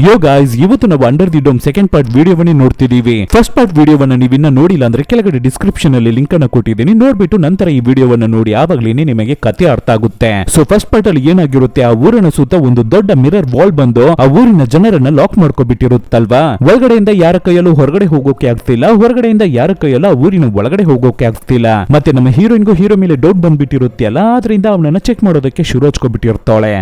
ಯೋ guys, ಇವತ್ತು ನಾವು under the dome second part ವಿಡಿಯೋವನ್ನೇ ನೋಡ್ತಿದೀವಿ. ಫಸ್ಟ್ ಪಾರ್ಟ್ ವಿಡಿಯೋವನ್ನ ನೀವು ಇನ್ನ ನೋಡಿಲ್ಲ ಅಂದ್ರೆ ಕೆಳಗಡೆ ಡಿಸ್ಕ್ರಿಪ್ಷನ್ ಅಲ್ಲಿ ಲಿಂಕ್ ಅನ್ನು ಕೊಟ್ಟಿದ್ದೀನಿ, ನೋಡ್ಬಿಟ್ಟು ನಂತರ ಈ ವಿಡಿಯೋವನ್ನ ನೋಡಿ, ಆವಾಗ್ಲೇನೆ ನಿಮಗೆ ಕತೆ ಅರ್ಥ ಆಗುತ್ತೆ. ಸೊ ಫಸ್ಟ್ ಪಾರ್ಟ್ ಅಲ್ಲಿ ಏನಾಗಿರುತ್ತೆ, ಆ ಊರಿನ ಸುತ್ತ ಒಂದು ದೊಡ್ಡ ಮಿರರ್ ವಾಲ್ ಬಂದು ಆ ಊರಿನ ಜನರನ್ನ ಲಾಕ್ ಮಾಡ್ಕೊಬಿಟ್ಟಿರುತ್ತಲ್ವಾ. ಒಳಗಡೆಯಿಂದ ಯಾರ ಕೈಯಲ್ಲೂ ಹೊರಗಡೆ ಹೋಗೋಕೆ ಆಗ್ತಿಲ್ಲ, ಹೊರಗಡೆಯಿಂದ ಯಾರ ಕೈಯಲ್ಲ ಆ ಊರಿನ ಒಳಗಡೆ ಹೋಗೋಕೆ ಆಗ್ತಿಲ್ಲ. ಮತ್ತೆ ನಮ್ಮ ಹೀರೋಯಿನ್ಗೂ ಹೀರೋ ಮೇಲೆ ಡೌಟ್ ಬಂದ್ಬಿಟ್ಟಿರುತ್ತೆ ಅಲ್ಲ, ಆದ್ರಿಂದ ಅವನನ್ನ ಚೆಕ್ ಮಾಡೋದಕ್ಕೆ ಶುರು ಹಚ್ಕೊಬಿಟ್ಟಿರ್ತಾಳೆ.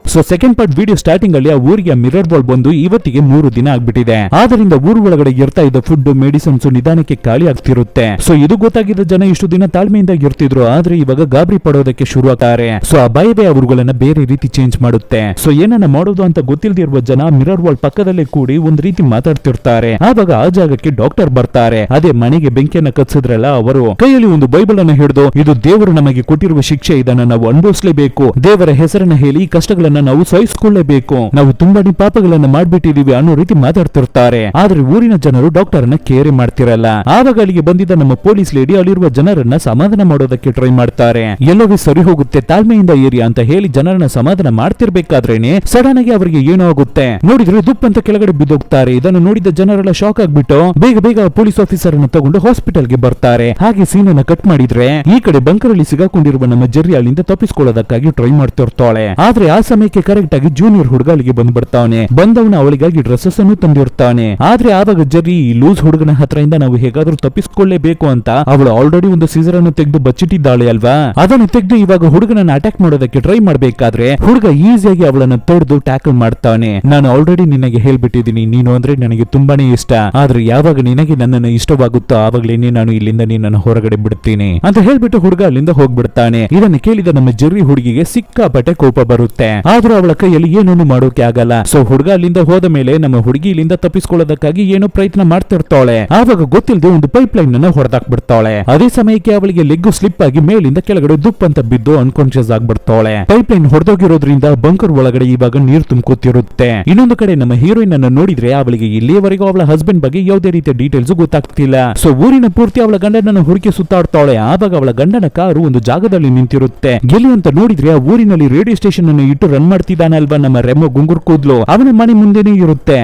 So second part video starting ಅಲ್ಲಿ ಆ ಊರಿಗೆ ಮಿರರ್ ಬಾಲ್ ಬಂದು ಇವತ್ತಿಗೆ 3 ದಿನ ಆಗ್ಬಿಟ್ಟಿದೆ. ಆದ್ರಿಂದ ಊರು ಒಳಗಡೆ ಇರ್ತಾ ಇದ್ದ ಫುಡ್ ಮೆಡಿಸಿನ್ಸ್ ನಿಧಾನಕ್ಕೆ ಖಾಲಿ ಆಗ್ತಿರುತ್ತೆ. ಸೊ ಇದು ಗೊತ್ತಾಗಿದ್ದ ಜನ ಇಷ್ಟು ದಿನ ತಾಳ್ಮೆಯಿಂದ ಇರ್ತಿದ್ರು, ಆದ್ರೆ ಇವಾಗ ಗಾಬರಿ ಪಡೋದಕ್ಕೆ ಶುರು ಆಗ್ತಾರೆ. ಸೊ ಆ ಭಯವೇ ಅವರುಗಳನ್ನ ಬೇರೆ ರೀತಿ ಚೇಂಜ್ ಮಾಡುತ್ತೆ. ಸೊ ಏನನ್ನ ಮಾಡೋದು ಅಂತ ಗೊತ್ತಿಲ್ದಿರುವ ಜನ ಮಿರರ್ ವಾಲ್ ಪಕ್ಕದಲ್ಲೇ ಕೂಡಿ ಒಂದ್ ರೀತಿ ಮಾತಾಡ್ತಿರ್ತಾರೆ. ಆವಾಗ ಆ ಜಾಗಕ್ಕೆ ಡಾಕ್ಟರ್ ಬರ್ತಾರೆ. ಅದೇ ಮನೆಗೆ ಬೆಂಕಿಯನ್ನ ಕತ್ಸಿದ್ರಲ್ಲ ಅವರು, ಕೈಯಲ್ಲಿ ಒಂದು ಬೈಬಲ್ ಅನ್ನ ಹಿಡಿದು, ಇದು ದೇವರು ನಮಗೆ ಕೊಟ್ಟಿರುವ ಶಿಕ್ಷೆ, ಇದನ್ನ ನಾವು ಅನುಭವಿಸಲೇಬೇಕು, ದೇವರ ಹೆಸರನ್ನ ಹೇಳಿ ಕಷ್ಟಗಳನ್ನ ನಾವು ಸಹಿಸಿಕೊಳ್ಳಲೇಬೇಕು, ನಾವು ತುಂಬಾ ಪಾಪಗಳನ್ನ ಮಾಡ್ಬಿಟ್ಟಿದೀವಿ ಅನ್ನೋ ರೀತಿ ಮಾತಾಡ್ತಿರ್ತಾರೆ. ಆದ್ರೆ ಊರಿನ ಜನರು ಡಾಕ್ಟರ್ ಅನ್ನ ಕೇರೆ ಮಾಡ್ತಿರಲ್ಲ. ಆವಾಗ ಅಲ್ಲಿಗೆ ಬಂದಿದ್ದ ನಮ್ಮ ಪೊಲೀಸ್ ಲೇಡಿ ಅಲ್ಲಿರುವ ಜನರನ್ನ ಸಮಾಧಾನ ಮಾಡೋದಕ್ಕೆ ಟ್ರೈ ಮಾಡ್ತಾರೆ. ಎಲ್ಲವೂ ಸರಿ ಹೋಗುತ್ತೆ, ತಾಳ್ಮೆಯಿಂದ ಏರಿ ಅಂತ ಹೇಳಿ ಜನರನ್ನ ಸಮಾಧಾನ ಮಾಡ್ತಿರ್ಬೇಕಾದ್ರೇನೆ ಸಡನ್ ಆಗಿ ಅವರಿಗೆ ಏನೋ ಆಗುತ್ತೆ. ನೋಡಿದ್ರೆ ದುಪ್ ಅಂತ ಕೆಳಗಡೆ ಬಿದ್ದೋಗ್ತಾರೆ. ಇದನ್ನು ನೋಡಿದ ಜನರೆಲ್ಲ ಶಾಕ್ ಆಗ್ಬಿಟ್ಟು ಬೇಗ ಬೇಗ ಪೊಲೀಸ್ ಆಫೀಸರ್ ಅನ್ನು ತಗೊಂಡು ಹಾಸ್ಪಿಟಲ್ಗೆ ಬರ್ತಾರೆ. ಹಾಗೆ ಸೀನ್ ಅನ್ನ ಕಟ್ ಮಾಡಿದ್ರೆ ಈ ಕಡೆ ಬಂಕರ್ ಅಲ್ಲಿ ಸಿಗಾಕೊಂಡಿರುವ ನಮ್ಮ ಜೆರ್ರಿ ಅಲ್ಲಿಂದ ತಪ್ಪಿಸ್ಕೊಳ್ಳೋದಕ್ಕಾಗಿ ಟ್ರೈ ಮಾಡ್ತಿರ್ತಾಳೆ. ಆದ್ರೆ ಆ ಸಮಯಕ್ಕೆ ಕರೆಕ್ಟ್ ಆಗಿ ಜೂನಿಯರ್ ಹುಡುಗ ಅಲ್ಲಿಗೆ ಬಂದ್ಬಿಡ್ತಾನೆ. ಬಂದವನ ಅವಳಿಗಾಗಿ ಡ್ರೆಸ್ಸಸ್ ಅನ್ನು ತಂದಿರ್ತಾನೆ. ಆದ್ರೆ ಆವಾಗ ಜೆರ್ರಿ ಈ ಲೂಸ್ ಹುಡುಗನ ಹತ್ರದಿಂದ ನಾವು ಹೇಗಾದ್ರೂ ತಪ್ಪಿಸ್ಕೊಳ್ಳೇಬೇಕು ಅಂತ ಅವಳು ಆಲ್ರೆಡಿ ಒಂದು ಸೀಸರ್ ಅನ್ನು ತೆಗೆದು ಬಚ್ಚಿಟ್ಟಿದ್ದಾಳೆ ಅಲ್ವಾ. ಅದನ್ನು ತೆಗೆದು ಇವಾಗ ಹುಡುಗನನ್ನ ಅಟ್ಯಾಕ್ ಮಾಡೋದಕ್ಕೆ ಟ್ರೈ ಮಾಡ್ಬೇಕಾದ್ರೆ ಹುಡುಗ ಈಸಿಯಾಗಿ ಅವಳನ್ನ ತಡೆದು ಟ್ಯಾಕಲ್ ಮಾಡ್ತಾನೆ. ನಾನು ಆಲ್ರೆಡಿ ನಿನಗೆ ಹೇಳ್ಬಿಟ್ಟಿದ್ದೀನಿ, ನೀನು ಅಂದ್ರೆ ನನಗೆ ತುಂಬಾನೇ ಇಷ್ಟ, ಆದ್ರೆ ಯಾವಾಗ ನಿನಗೆ ನನ್ನನ್ನು ಇಷ್ಟವಾಗುತ್ತೋ ಆವಾಗ್ಲೇನೆ ನಾನು ಇಲ್ಲಿಂದ ನಿನ್ನನ್ನು ಹೊರಗಡೆ ಬಿಡ್ತೀನಿ ಅಂತ ಹೇಳ್ಬಿಟ್ಟು ಹುಡುಗ ಅಲ್ಲಿಂದ ಹೋಗ್ಬಿಡ್ತಾನೆ. ಇದನ್ನು ಕೇಳಿದ ನಮ್ಮ ಜೆರ್ರಿ ಹುಡುಗಿಗೆ ಸಿಕ್ಕಾಪಟ್ಟೆ ಕೋಪ ಬರುತ್ತೆ. ಆದ್ರೂ ಅವಳ ಕೈಯಲ್ಲಿ ಏನನ್ನು ಮಾಡೋಕೆ ಆಗಲ್ಲ. ಸೊ ಹುಡುಗ ಅಲ್ಲಿಂದ ಹೋದ ಮೇಲೆ ನಮ್ಮ ಹುಡುಗಿ ಇಲ್ಲಿಂದ ತಪ್ಪಿಸ್ಕೊಳ್ಳೋದಕ್ಕಾಗಿ ಏನೋ ಪ್ರಯತ್ನ ಮಾಡ್ತಿರ್ತಾಳೆ. ಆವಾಗ ಗೊತ್ತಿಲ್ಲದೆ ಒಂದು ಪೈಪ್ ಲೈನ್ ಅನ್ನ ಹೊಡೆದಾಕ್ಬಿಡ್ತಾಳೆ. ಅದೇ ಸಮಯಕ್ಕೆ ಅವಳಿಗೆ ಲೆಗ್ಗು ಸ್ಲಿಪ್ ಆಗಿ ಮೇಲಿಂದ ಕೆಳಗಡೆ ದುಪ್ ಅಂತ ಬಿದ್ದು ಅನ್ಕಾನ್ಶಿಯಸ್ ಆಗ್ಬಿಡ್ತಾಳೆ. ಪೈಪ್ ಲೈನ್ ಹೊಡೆದೋಗಿರೋದ್ರಿಂದ ಬಂಕರ್ ಒಳಗಡೆ ಇವಾಗ ನೀರು ತುಂಬ್ಕೋತಿರುತ್ತೆ. ಇನ್ನೊಂದು ಕಡೆ ನಮ್ಮ ಹೀರೋಯಿನ್ ಅನ್ನ ನೋಡಿದ್ರೆ ಅವಳಿಗೆ ಇಲ್ಲಿಯವರೆಗೂ ಅವಳ ಹಸ್ಬೆಂಡ್ ಬಗ್ಗೆ ಯಾವುದೇ ರೀತಿಯ ಡೀಟೇಲ್ಸ್ ಗೊತ್ತಾಗ್ತಿಲ್ಲ. ಸೊ ಊರಿನ ಪೂರ್ತಿ ಅವಳ ಗಂಡನನ್ನು ಹುಡುಕಿ ಸುತ್ತಾಡ್ತಾಳೆ. ಆವಾಗ ಅವಳ ಗಂಡನ ಕಾರು ಒಂದು ಜಾಗದಲ್ಲಿ ನಿಂತಿರುತ್ತೆ. ಗೆಲ್ಲಿ ಅಂತ ನೋಡಿದ್ರೆ ಆ ಊರಿನಲ್ಲಿ ರೇಡಿಯೋ ಸ್ಟೇಷನ್ ಅನ್ನು ಇಟ್ಟು ರನ್ ಮಾಡ್ತಿದ್ದಾನಲ್ವಾ ನಮ್ಮ ರೆಮೋ ಗುಂಗುರ್ ಕೂದ್ಲು, ಅವನ ಮನೆ ಮುಂದೆನೇ ಇರುತ್ತೆ.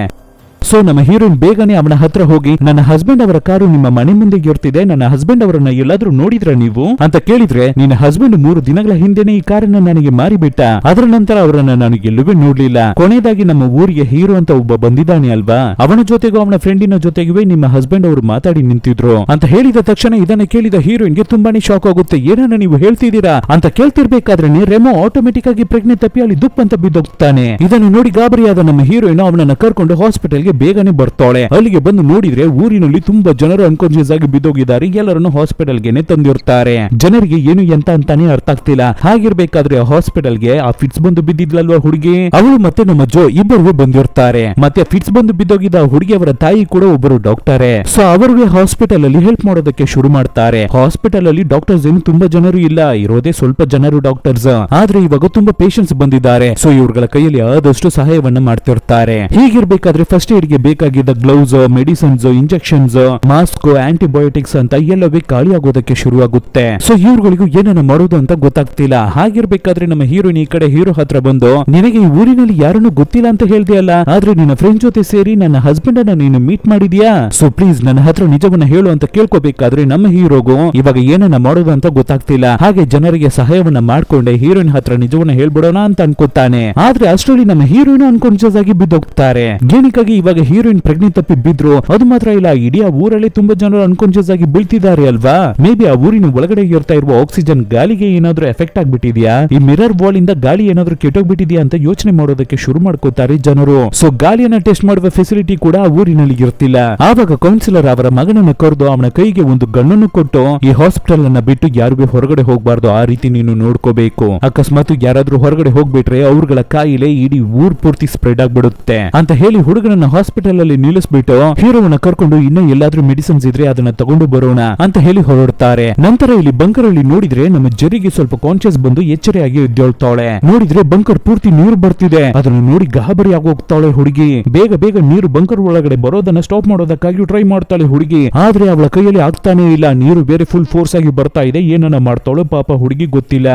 ಸೊ ನಮ್ಮ ಹೀರೋಯಿನ್ ಬೇಗನೆ ಅವನ ಹತ್ರ ಹೋಗಿ, ನನ್ನ ಹಸ್ಬೆಂಡ್ ಅವರ ಕಾರು ನಿಮ್ಮ ಮನೆ ಮುಂದೆ ಇರ್ತಿದೆ, ನನ್ನ ಹಸ್ಬೆಂಡ್ ಅವರನ್ನ ಎಲ್ಲಾದ್ರೂ ನೋಡಿದ್ರ ನೀವು ಅಂತ ಕೇಳಿದ್ರೆ, ನಿನ್ನ ಹಸ್ಬೆಂಡ್ 3 ದಿನಗಳ ಹಿಂದೆನೆ ಈ ಕಾರನ್ನ ನನಗೆ ಮಾರಿಬಿಟ್ಟ, ಅದರ ನಂತರ ಅವರನ್ನ ನಾನು ಎಲ್ಲವೂ ನೋಡ್ಲಿಲ್ಲ, ಕೊನೆಯದಾಗಿ ನಮ್ಮ ಊರಿಗೆ ಹೀರೋ ಅಂತ ಒಬ್ಬ ಬಂದಿದ್ದಾನೆ ಅಲ್ವಾ, ಅವನ ಜೊತೆಗೂ ಅವನ ಫ್ರೆಂಡಿನ ಜೊತೆಗೂ ನಿಮ್ಮ ಹಸ್ಬೆಂಡ್ ಅವರು ಮಾತಾಡಿ ನಿಂತಿದ್ರು ಅಂತ ಹೇಳಿದ ತಕ್ಷಣ ಇದನ್ನ ಕೇಳಿದ ಹೀರೋಯಿನ್ಗೆ ತುಂಬಾನೇ ಶಾಕ್ ಆಗುತ್ತೆ. ಏನನ್ನ ನೀವು ಹೇಳ್ತಿದ್ದೀರಾ ಅಂತ ಕೇಳ್ತಿರ್ಬೇಕಾದ್ರೆ ರೆಮೋ ಆಟೋಮೆಟಿಕ್ ಆಗಿ ಪ್ರಜ್ಞೆ ತಪ್ಪಿ ಅಲ್ಲಿ ದುಪ್ ಅಂತ ಬಿದ್ದೋಗ್ತಾನೆ. ಇದನ್ನು ನೋಡಿ ಗಾಬರಿಯಾದ ನಮ್ಮ ಹೀರೋಯಿನ್ ಅವನನ್ನ ಕರ್ಕೊಂಡು ಹಾಸ್ಪಿಟಲ್ಗೆ ಬೇಗನೆ ಬರ್ತಾಳೆ. ಅಲ್ಲಿಗೆ ಬಂದು ನೋಡಿದ್ರೆ ಊರಿನಲ್ಲಿ ತುಂಬಾ ಜನರು ಅನ್ಕಾನ್ಶಿಯಸ್ ಆಗಿ ಬಿದ್ದೋಗಿದ್ದಾರೆ. ಎಲ್ಲರನ್ನು ಹಾಸ್ಪಿಟಲ್ಗೆ ತಂದಿರ್ತಾರೆ. ಜನರಿಗೆ ಏನು ಎಂತ ಅಂತಾನೆ ಅರ್ಥ ಆಗ್ತಿಲ್ಲ. ಹಾಗಿರ್ಬೇಕಾದ್ರೆ ಹಾಸ್ಪಿಟಲ್ಗೆ ಆ ಫಿಟ್ಸ್ ಬಂದು ಬಿದ್ದಿದ್ಲಲ್ವಾ ಹುಡುಗಿ, ಅವಳು ಮತ್ತೆ ನಮ್ಮ ಜೋ ಇಬ್ಬರು ಬಂದಿರ್ತಾರೆ. ಮತ್ತೆ ಫಿಟ್ಸ್ ಬಂದು ಬಿದ್ದೋಗಿದ್ದ ಹುಡುಗಿ ಅವರ ತಾಯಿ ಕೂಡ ಒಬ್ಬರು ಡಾಕ್ಟರೇ. ಸೊ ಅವರಿಗೆ ಹಾಸ್ಪಿಟಲ್ ಅಲ್ಲಿ ಹೆಲ್ಪ್ ಮಾಡೋದಕ್ಕೆ ಶುರು ಮಾಡ್ತಾರೆ. ಹಾಸ್ಪಿಟಲ್ ಅಲ್ಲಿ ಡಾಕ್ಟರ್ಸ್ ಏನು ತುಂಬಾ ಜನರು ಇಲ್ಲ, ಇರೋದೇ ಸ್ವಲ್ಪ ಜನರು ಡಾಕ್ಟರ್ಸ್. ಆದ್ರೆ ಇವಾಗ ತುಂಬಾ ಪೇಷಂಟ್ಸ್ ಬಂದಿದ್ದಾರೆ. ಸೊ ಇವ್ರಗಳ ಕೈಯಲ್ಲಿ ಆದಷ್ಟು ಸಹಾಯವನ್ನ ಮಾಡ್ತಿರ್ತಾರೆ. ಹೀಗಿರ್ಬೇಕಾದ್ರೆ ಫಸ್ಟ್ ಏಡ್ ಗೆ ಬೇಕಾಗಿದ್ದ gloves, medicines, injections, mask, antibiotics ಅಂತ ಎಲ್ಲವೇ ಖಾಲಿ ಆಗೋದಕ್ಕೆ ಶುರುವಾಗುತ್ತೆ. ಸೊ ಇವ್ರುಗಳಿಗೂ ಏನನ್ನ ಮಾಡೋದು ಅಂತ ಗೊತ್ತಾಗ್ತಿಲ್ಲ. ಹಾಗಿರ್ಬೇಕಾದ್ರೆ ನಮ್ಮ ಹೀರೋಯಿನ್ ಈ ಕಡೆ ಹೀರೋ ಹತ್ರ ಬಂದು, ನಿನಗೆ ಈ ಊರಿನಲ್ಲಿ ಯಾರನ್ನು ಗೊತ್ತಿಲ್ಲ ಅಂತ ಹೇಳ್ದೆಯಲ್ಲ, ಆದ್ರೆ ನಿನ್ನ ಫ್ರೆಂಡ್ ಜೊತೆ ಸೇರಿ ನನ್ನ ಹಸ್ಬೆಂಡ್ ಅನ್ನ ನೀನು ಮೀಟ್ ಮಾಡಿದ್ಯಾ, ಸೊ ಪ್ಲೀಸ್ ನನ್ನ ಹತ್ರ ನಿಜವನ್ನ ಹೇಳು ಅಂತ ಕೇಳ್ಕೋಬೇಕಾದ್ರೆ ನಮ್ಮ ಹೀರೋಗೂ ಇವಾಗ ಏನನ್ನ ಮಾಡೋದು ಅಂತ ಗೊತ್ತಾಗ್ತಿಲ್ಲ. ಹಾಗೆ ಜನರಿಗೆ ಸಹಾಯವನ್ನ ಮಾಡ್ಕೊಂಡೆ ಹೀರೋಯಿನ್ ಹತ್ರ ನಿಜವನ್ನ ಹೇಳ್ಬಿಡೋಣ ಅಂತ ಅನ್ಕೋತಾನೆ. ಆದ್ರೆ ಅಷ್ಟರಲ್ಲಿ ನಮ್ಮ ಹೀರೋಯಿನ್ ಅನ್ಕಾನ್ಶಿಯಸ್ ಆಗಿ ಬಿದ್ದೋಗ್ತಾರೆ. ಏನಕ್ಕಾಗಿ ಇವಾಗ ಹೀರೋಯಿನ್ ಪ್ರಜ್ಞೆ ತಪ್ಪಿ ಬಿದ್ರು, ಅದು ಮಾತ್ರ ಇಲ್ಲ, ಇಡೀ ಆ ಊರಲ್ಲಿ ತುಂಬಾ ಜನರು ಅನ್ಕಾನ್ಶಿಯಸ್ ಆಗಿ ಬೀಳ್ತಿದ್ದಾರೆ ಅಲ್ವಾ. ಮೇ ಬಿ ಆ ಊರಿನ ಒಳಗಡೆ ಇರ್ತಾ ಇರುವ ಆಕ್ಸಿಜನ್ ಗಾಳಿಗೆ ಏನಾದ್ರೂ ಎಫೆಕ್ಟ್ ಆಗ್ಬಿಟ್ಟಿದ್ಯಾ, ಈ ಮಿರರ್ ವಾಲ್ ಇಂದ ಗಾಳಿ ಏನಾದ್ರೂ ಕೆಟ್ಟೋಗ್ಬಿಟ್ಟಿದ್ಯಾ ಅಂತ ಯೋಚನೆ ಮಾಡೋದಕ್ಕೆ ಶುರು ಮಾಡ್ಕೋತಾರೆ ಜನರು. ಸೊ ಗಾಳಿಯನ್ನ ಟೆಸ್ಟ್ ಮಾಡುವ ಫೆಸಿಲಿಟಿ ಕೂಡ ಆ ಊರಿನಲ್ಲಿ ಇರ್ತಿಲ್ಲ. ಆವಾಗ ಕೌನ್ಸಿಲರ್ ಅವರ ಮಗನನ್ನ ಕರೆದು ಅವನ ಕೈಗೆ ಒಂದು ಗಣ್ಣನ್ನು ಕೊಟ್ಟು, ಈ ಹಾಸ್ಪಿಟಲ್ ಅನ್ನ ಬಿಟ್ಟು ಯಾರಿಗೂ ಹೊರಗಡೆ ಹೋಗ್ಬಾರ್ದು, ಆ ರೀತಿ ನೀನು ನೋಡ್ಕೋಬೇಕು, ಅಕಸ್ಮಾತ್ ಯಾರಾದ್ರೂ ಹೊರಗಡೆ ಹೋಗ್ಬಿಟ್ರೆ ಅವ್ರಗಳ ಕಾಯಿಲೆ ಇಡೀ ಊರ್ ಪೂರ್ತಿ ಸ್ಪ್ರೆಡ್ ಆಗ್ಬಿಡುತ್ತೆ ಅಂತ ಹೇಳಿ ಹುಡುಗನನ್ನ ಹಾಸ್ಪಿಟಲ್ ಅಲ್ಲಿ ನಿಲ್ಲಿಸ್ಬಿಟ್ಟು ಹೀರೋವನ್ನ ಕರ್ಕೊಂಡು ಇನ್ನ ಎಲ್ಲಾದ್ರೂ ಮೆಡಿಸಿನ್ಸ್ ಇದ್ರೆ ಅದನ್ನ ತಗೊಂಡು ಬರೋಣ ಅಂತ ಹೇಳಿ ಹೊರಡ್ತಾರೆ. ನಂತರ ಇಲ್ಲಿ ಬಂಕರ್ ಅಲ್ಲಿ ನೋಡಿದ್ರೆ ನಮ್ಮ ಜೆರ್ರಿಗೆ ಸ್ವಲ್ಪ ಕಾನ್ಶಿಯಸ್ ಬಂದು ಎಚ್ಚರಿಯಾಗಿ ಎದ್ದೇಳ್ತಾಳೆ. ನೋಡಿದ್ರೆ ಬಂಕರ್ ಪೂರ್ತಿ ನೀರು ಬರ್ತಿದೆ. ಅದನ್ನು ನೋಡಿ ಗಾಬರಿ ಆಗೋಗ್ತಾಳೆ ಹುಡುಗಿ. ಬೇಗ ಬೇಗ ನೀರು ಬಂಕರ್ ಒಳಗಡೆ ಬರೋದನ್ನ ಸ್ಟಾಪ್ ಮಾಡೋದಕ್ಕಾಗಿ ಟ್ರೈ ಮಾಡ್ತಾಳೆ ಹುಡುಗಿ. ಆದ್ರೆ ಅವಳ ಕೈಯಲ್ಲಿ ಆಗ್ತಾನೆ ಇಲ್ಲ. ನೀರು ಬೇರೆ ಫುಲ್ ಫೋರ್ಸ್ ಆಗಿ ಬರ್ತಾ ಇದೆ. ಏನನ್ನ ಮಾಡ್ತಾಳೋ ಪಾಪ ಹುಡುಗಿ ಗೊತ್ತಿಲ್ಲ.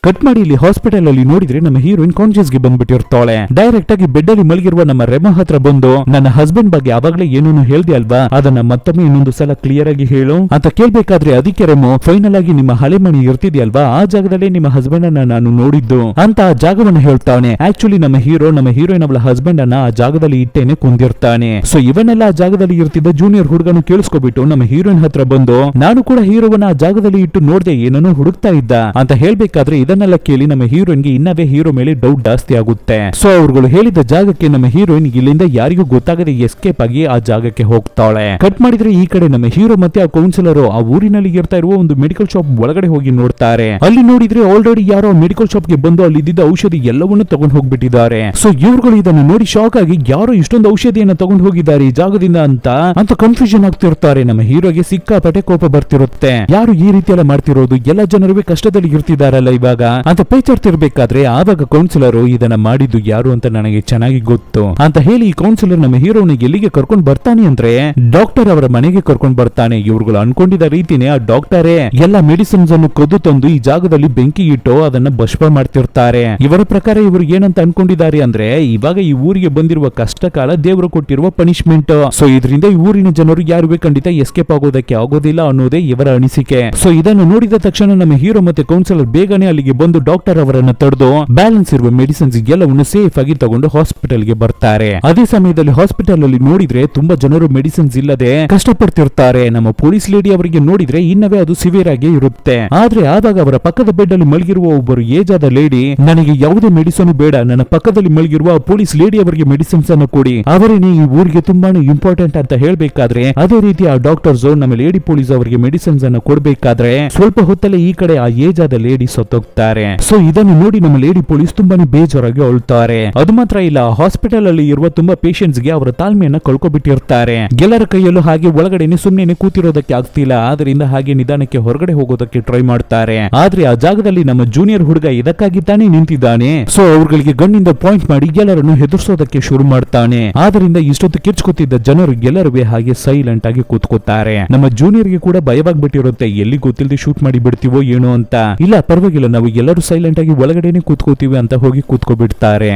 ಕಟ್ ಮಾಡಿ ಇಲ್ಲಿ ಹಾಸ್ಪಿಟಲ್ ಅಲ್ಲಿ ನೋಡಿದ್ರೆ ನಮ್ಮ ಹೀರೋಯಿನ್ ಕಾನ್ಶಿಯಸ್ ಗೆ ಬಂದ್ಬಿಟ್ಟಿರ್ತಾಳೆ. ಡೈರೆಕ್ಟ್ ಆಗಿ ಬೆಡ್ ಅಲ್ಲಿ ಮಲಗಿರುವ ನಮ್ಮ ರೆಮೋ ಹತ್ರ ಬಂದು ನನ್ನ ಹಸ್ಬೆಂಡ್ ಬಗ್ಗೆ ಅವಾಗ್ಲೇ ಏನೂನು ಹೇಳ್ದೆ ಅಲ್ವಾ, ಅದನ್ನ ಮತ್ತೊಮ್ಮೆ ಇನ್ನೊಂದು ಸಲ ಕ್ಲಿಯರ್ ಆಗಿ ಹೇಳು ಅಂತ ಕೇಳ್ಬೇಕಾದ್ರೆ ಅದಕ್ಕೆ ರೆಮೋ ಫೈನಲ್ ಆಗಿ ನಿಮ್ಮ ಹಳೆ ಮಣಿ ಇರ್ತಿದ್ಯಲ್ವಾ ಆ ಜಾಗದಲ್ಲೇ ನಿಮ್ಮ ಹಸ್ಬೆಂಡ್ ಅನ್ನ ನಾನು ನೋಡಿದ್ದು ಅಂತ ಆ ಜಾಗವನ್ನು ಹೇಳ್ತಾನೆ. ಆಕ್ಚುಲಿ ನಮ್ಮ ಹೀರೋಯಿನ್ ಅವಳ ಹಸ್ಬೆಂಡ್ ಅನ್ನ ಆ ಜಾಗದಲ್ಲಿ ಇಟ್ಟೇನೆ ಕುಂದಿರ್ತಾನೆ. ಸೊ ಇವನ್ನೆಲ್ಲ ಆ ಜಾಗದಲ್ಲಿ ಇರ್ತಿದ್ದ ಜೂನಿಯರ್ ಹುಡುಗನು ಕೇಳಿಸ್ಕೊಬಿಟ್ಟು ನಮ್ಮ ಹೀರೋಯಿನ್ ಹತ್ರ ಬಂದು ನಾನು ಕೂಡ ಹೀರೋವನ್ನ ಆ ಜಾಗದಲ್ಲಿ ಇಟ್ಟು ನೋಡ್ದೆ ಏನನ್ನೋ ಹುಡುಕ್ತಾ ಇದ್ದ ಅಂತ ಹೇಳ್ಬೇಕಾದ್ರೆ ಇದನ್ನೆಲ್ಲ ಕೇಳಿ ನಮ್ಮ ಹೀರೋಯಿನ್ಗೆ ಇನ್ನವೇ ಹೀರೋ ಮೇಲೆ ಡೌಟ್ ಜಾಸ್ತಿ ಆಗುತ್ತೆ. ಸೊ ಅವ್ರುಗಳು ಹೇಳಿದ ಜಾಗಕ್ಕೆ ನಮ್ಮ ಹೀರೋಯಿನ್ ಇಲ್ಲಿಂದ ಯಾರಿಗೂ ಗೊತ್ತಾಗದೆ ಎಸ್ಕೇಪ್ ಆಗಿ ಆ ಜಾಗಕ್ಕೆ ಹೋಗ್ತಾಳೆ. ಕಟ್ ಮಾಡಿದ್ರೆ ಈ ಕಡೆ ನಮ್ಮ ಹೀರೋ ಮತ್ತೆ ಆ ಕೌನ್ಸಿಲರ್ ಆ ಊರಿನಲ್ಲಿ ಇರ್ತಾ ಇರುವ ಒಂದು ಮೆಡಿಕಲ್ ಶಾಪ್ ಒಳಗಡೆ ಹೋಗಿ ನೋಡ್ತಾರೆ. ಅಲ್ಲಿ ನೋಡಿದ್ರೆ ಆಲ್ರೆಡಿ ಯಾರೋ ಮೆಡಿಕಲ್ ಶಾಪ್ ಗೆ ಬಂದು ಅಲ್ಲಿ ಇದ್ದಿದ್ದ ಔಷಧಿ ಎಲ್ಲವನ್ನೂ ತಗೊಂಡು ಹೋಗ್ಬಿಟ್ಟಿದ್ದಾರೆ. ಸೊ ಇವ್ರುಗಳು ಇದನ್ನು ನೋಡಿ ಶಾಕ್ ಆಗಿ ಯಾರೋ ಇಷ್ಟೊಂದು ಔಷಧಿಯನ್ನ ತಗೊಂಡು ಹೋಗಿದ್ದಾರೆ ಈ ಜಾಗದಿಂದ ಅಂತ ಕನ್ಫ್ಯೂಷನ್ ಆಗ್ತಿರ್ತಾರೆ. ನಮ್ಮ ಹೀರೋಗೆ ಸಿಕ್ಕಾಪಟ್ಟೆ ಕೋಪ ಬರ್ತಿರುತ್ತೆ. ಯಾರು ಈ ರೀತಿ ಎಲ್ಲ ಮಾಡ್ತಿರೋದು, ಎಲ್ಲ ಜನರು ಕಷ್ಟದಲ್ಲಿ ಇರ್ತಿದಾರಲ್ಲ ಇವಾಗ ಅಂತ ಪೇಚಾಡ್ತಿರ್ಬೇಕಾದ್ರೆ ಆವಾಗ ಕೌನ್ಸಿಲರ್ ಇದನ್ನ ಮಾಡಿದ್ದು ಯಾರು ಅಂತ ನನಗೆ ಚೆನ್ನಾಗಿ ಗೊತ್ತು ಅಂತ ಹೇಳಿ ಈ ಕೌನ್ಸಿಲರ್ ನಮ್ಮ ಹೀರೋನ ಎಲ್ಲಿಗೆ ಕರ್ಕೊಂಡ್ ಬರ್ತಾನೆ ಅಂದ್ರೆ ಡಾಕ್ಟರ್ ಅವರ ಮನೆಗೆ ಕರ್ಕೊಂಡ್ ಬರ್ತಾನೆ. ಇವ್ರುಗಳು ಅನ್ಕೊಂಡಿದ್ದ ರೀತಿನೇ ಆ ಡಾಕ್ಟರೇ ಎಲ್ಲ ಮೆಡಿಸಿನ್ಸ್ ಅನ್ನು ಕದ್ದು ತಂದು ಈ ಜಾಗದಲ್ಲಿ ಬೆಂಕಿ ಇಟ್ಟು ಅದನ್ನ ಭಸ್ಮ ಮಾಡ್ತಿರ್ತಾರೆ. ಇವರ ಪ್ರಕಾರ ಇವರು ಏನಂತ ಅನ್ಕೊಂಡಿದ್ದಾರೆ ಅಂದ್ರೆ ಇವಾಗ ಈ ಊರಿಗೆ ಬಂದಿರುವ ಕಷ್ಟ ಕಾಲ ದೇವರು ಕೊಟ್ಟಿರುವ ಪನಿಷ್ಮೆಂಟ್. ಸೊ ಇದರಿಂದ ಈ ಊರಿನ ಜನರು ಯಾರು ಖಂಡಿತ ಎಸ್ಕೇಪ್ ಆಗೋದಕ್ಕೆ ಆಗೋದಿಲ್ಲ ಅನ್ನೋದೇ ಇವರ ಅನಿಸಿಕೆ. ಸೊ ಇದನ್ನು ನೋಡಿದ ತಕ್ಷಣ ನಮ್ಮ ಹೀರೋ ಮತ್ತೆ ಕೌನ್ಸಿಲರ್ ಬೇಗನೆ ಅಲ್ಲಿಗೆ ಬಂದು ಡಾಕ್ಟರ್ ಅವರನ್ನು ತಡೆದು ಬ್ಯಾಲೆನ್ಸ್ ಇರುವ ಮೆಡಿಸಿನ್ಸ್ ಎಲ್ಲವನ್ನು ಸೇಫ್ ಆಗಿ ತಗೊಂಡು ಹಾಸ್ಪಿಟಲ್ ಗೆ ಬರ್ತಾರೆ. ಅದೇ ಸಮಯದಲ್ಲಿ ಹಾಸ್ಪಿಟಲ್ ಅಲ್ಲಿ ನೋಡಿದ್ರೆ ತುಂಬಾ ಜನರು ಮೆಡಿಸಿನ್ಸ್ ಇಲ್ಲದೆ ಕಷ್ಟಪಡ್ತಿರ್ತಾರೆ. ನಮ್ಮ ಪೊಲೀಸ್ ಲೇಡಿ ಅವರಿಗೆ ನೋಡಿದ್ರೆ ಇನ್ನವೇ ಅದು ಸಿವಿಯರ್ ಆಗಿ ಇರುತ್ತೆ. ಆದ್ರೆ ಆವಾಗ ಅವರ ಪಕ್ಕದ ಬೆಡ್ ಅಲ್ಲಿ ಮಲಗಿರುವ ಒಬ್ಬರು ಏಜ್ ಆದ ಲೇಡಿ ನನಗೆ ಯಾವುದೇ ಮೆಡಿಸಿನ್ ಬೇಡ, ನನ್ನ ಪಕ್ಕದಲ್ಲಿ ಮಲಗಿರುವ ಪೊಲೀಸ್ ಲೇಡಿ ಅವರಿಗೆ ಮೆಡಿಸಿನ್ಸ್ ಅನ್ನು ಕೊಡಿ, ಅವರೇನೆ ಈ ಊರಿಗೆ ತುಂಬಾನೇ ಇಂಪಾರ್ಟೆಂಟ್ ಅಂತ ಹೇಳ್ಬೇಕಾದ್ರೆ ಅದೇ ರೀತಿ ಆ ಡಾಕ್ಟರ್ಸ್ ನಮ್ಮ ಲೇಡಿ ಪೊಲೀಸ್ ಅವರಿಗೆ ಮೆಡಿಸಿನ್ಸ್ ಅನ್ನು ಕೊಡ್ಬೇಕಾದ್ರೆ ಸ್ವಲ್ಪ ಹೊತ್ತಲ್ಲೇ ಈ ಕಡೆ ಆ ಏಜ್ ಆದ ಲೇಡಿ ಸತ್ತೋಗ್ತಾರೆ. ಸೊ ಇದನ್ನು ನೋಡಿ ನಮ್ಮ ಲೇಡಿ ಪೊಲೀಸ್ ತುಂಬಾನೇ ಬೇಜಾರಾಗಿ ಅಳ್ತಾರೆ. ಅದು ಮಾತ್ರ ಇಲ್ಲ, ಹಾಸ್ಪಿಟಲ್ ಅಲ್ಲಿ ಇರುವ ತುಂಬಾ ಪೇಷಂಟ್ಸ್ ಗೆ ಅವರ ತಾಳ್ಮೆಯನ್ನ ಕಳ್ಕೊಬಿಟ್ಟಿರ್ತಾರೆ. ಎಲ್ಲರ ಕೈಯಲ್ಲೂ ಹಾಗೆ ಒಳಗಡೆ ಸುಮ್ಮನೆ ಕೂತಿರೋದಕ್ಕೆ ಆಗ್ತಿಲ್ಲ, ಆದ್ರಿಂದ ಹಾಗೆ ನಿಧಾನಕ್ಕೆ ಹೊರಗಡೆ ಹೋಗೋದಕ್ಕೆ ಟ್ರೈ ಮಾಡ್ತಾರೆ. ಆದ್ರೆ ಆ ಜಾಗದಲ್ಲಿ ನಮ್ಮ ಜೂನಿಯರ್ ಹುಡುಗ ಇದಕ್ಕಾಗಿ ತಾನೇ ನಿಂತಿದ್ದಾನೆ. ಸೊ ಅವ್ರಗಳಿಗೆ ಗಣ್ಣಿಂದ ಪಾಯಿಂಟ್ ಮಾಡಿ ಎಲ್ಲರನ್ನು ಹೆದರ್ಸೋದಕ್ಕೆ ಶುರು ಮಾಡ್ತಾನೆ. ಆದ್ರಿಂದ ಇಷ್ಟೊತ್ತು ಕಿರ್ಚ್ಕೊತಿದ್ದ ಜನರು ಎಲ್ಲರೂ ಹಾಗೆ ಸೈಲೆಂಟ್ ಆಗಿ ಕೂತ್ಕೋತಾರೆ. ನಮ್ಮ ಜೂನಿಯರ್ ಗೆ ಕೂಡ ಭಯವಾಗ್ಬಿಟ್ಟಿರುತ್ತೆ, ಎಲ್ಲಿ ಗೊತ್ತಿಲ್ಲದೆ ಶೂಟ್ ಮಾಡಿ ಬಿಡ್ತೀವೋ ಏನೋ ಅಂತ. ಇಲ್ಲ ಪರವಾಗಿಲ್ಲ, ನಾವು ಎಲ್ಲರೂ ಸೈಲೆಂಟ್ ಆಗಿ ಒಳಗಡೆನೆ ಕೂತ್ಕೋತೀವಿ ಅಂತ ಹೋಗಿ ಕೂತ್ಕೋಬಿಡ್ತಾರೆ.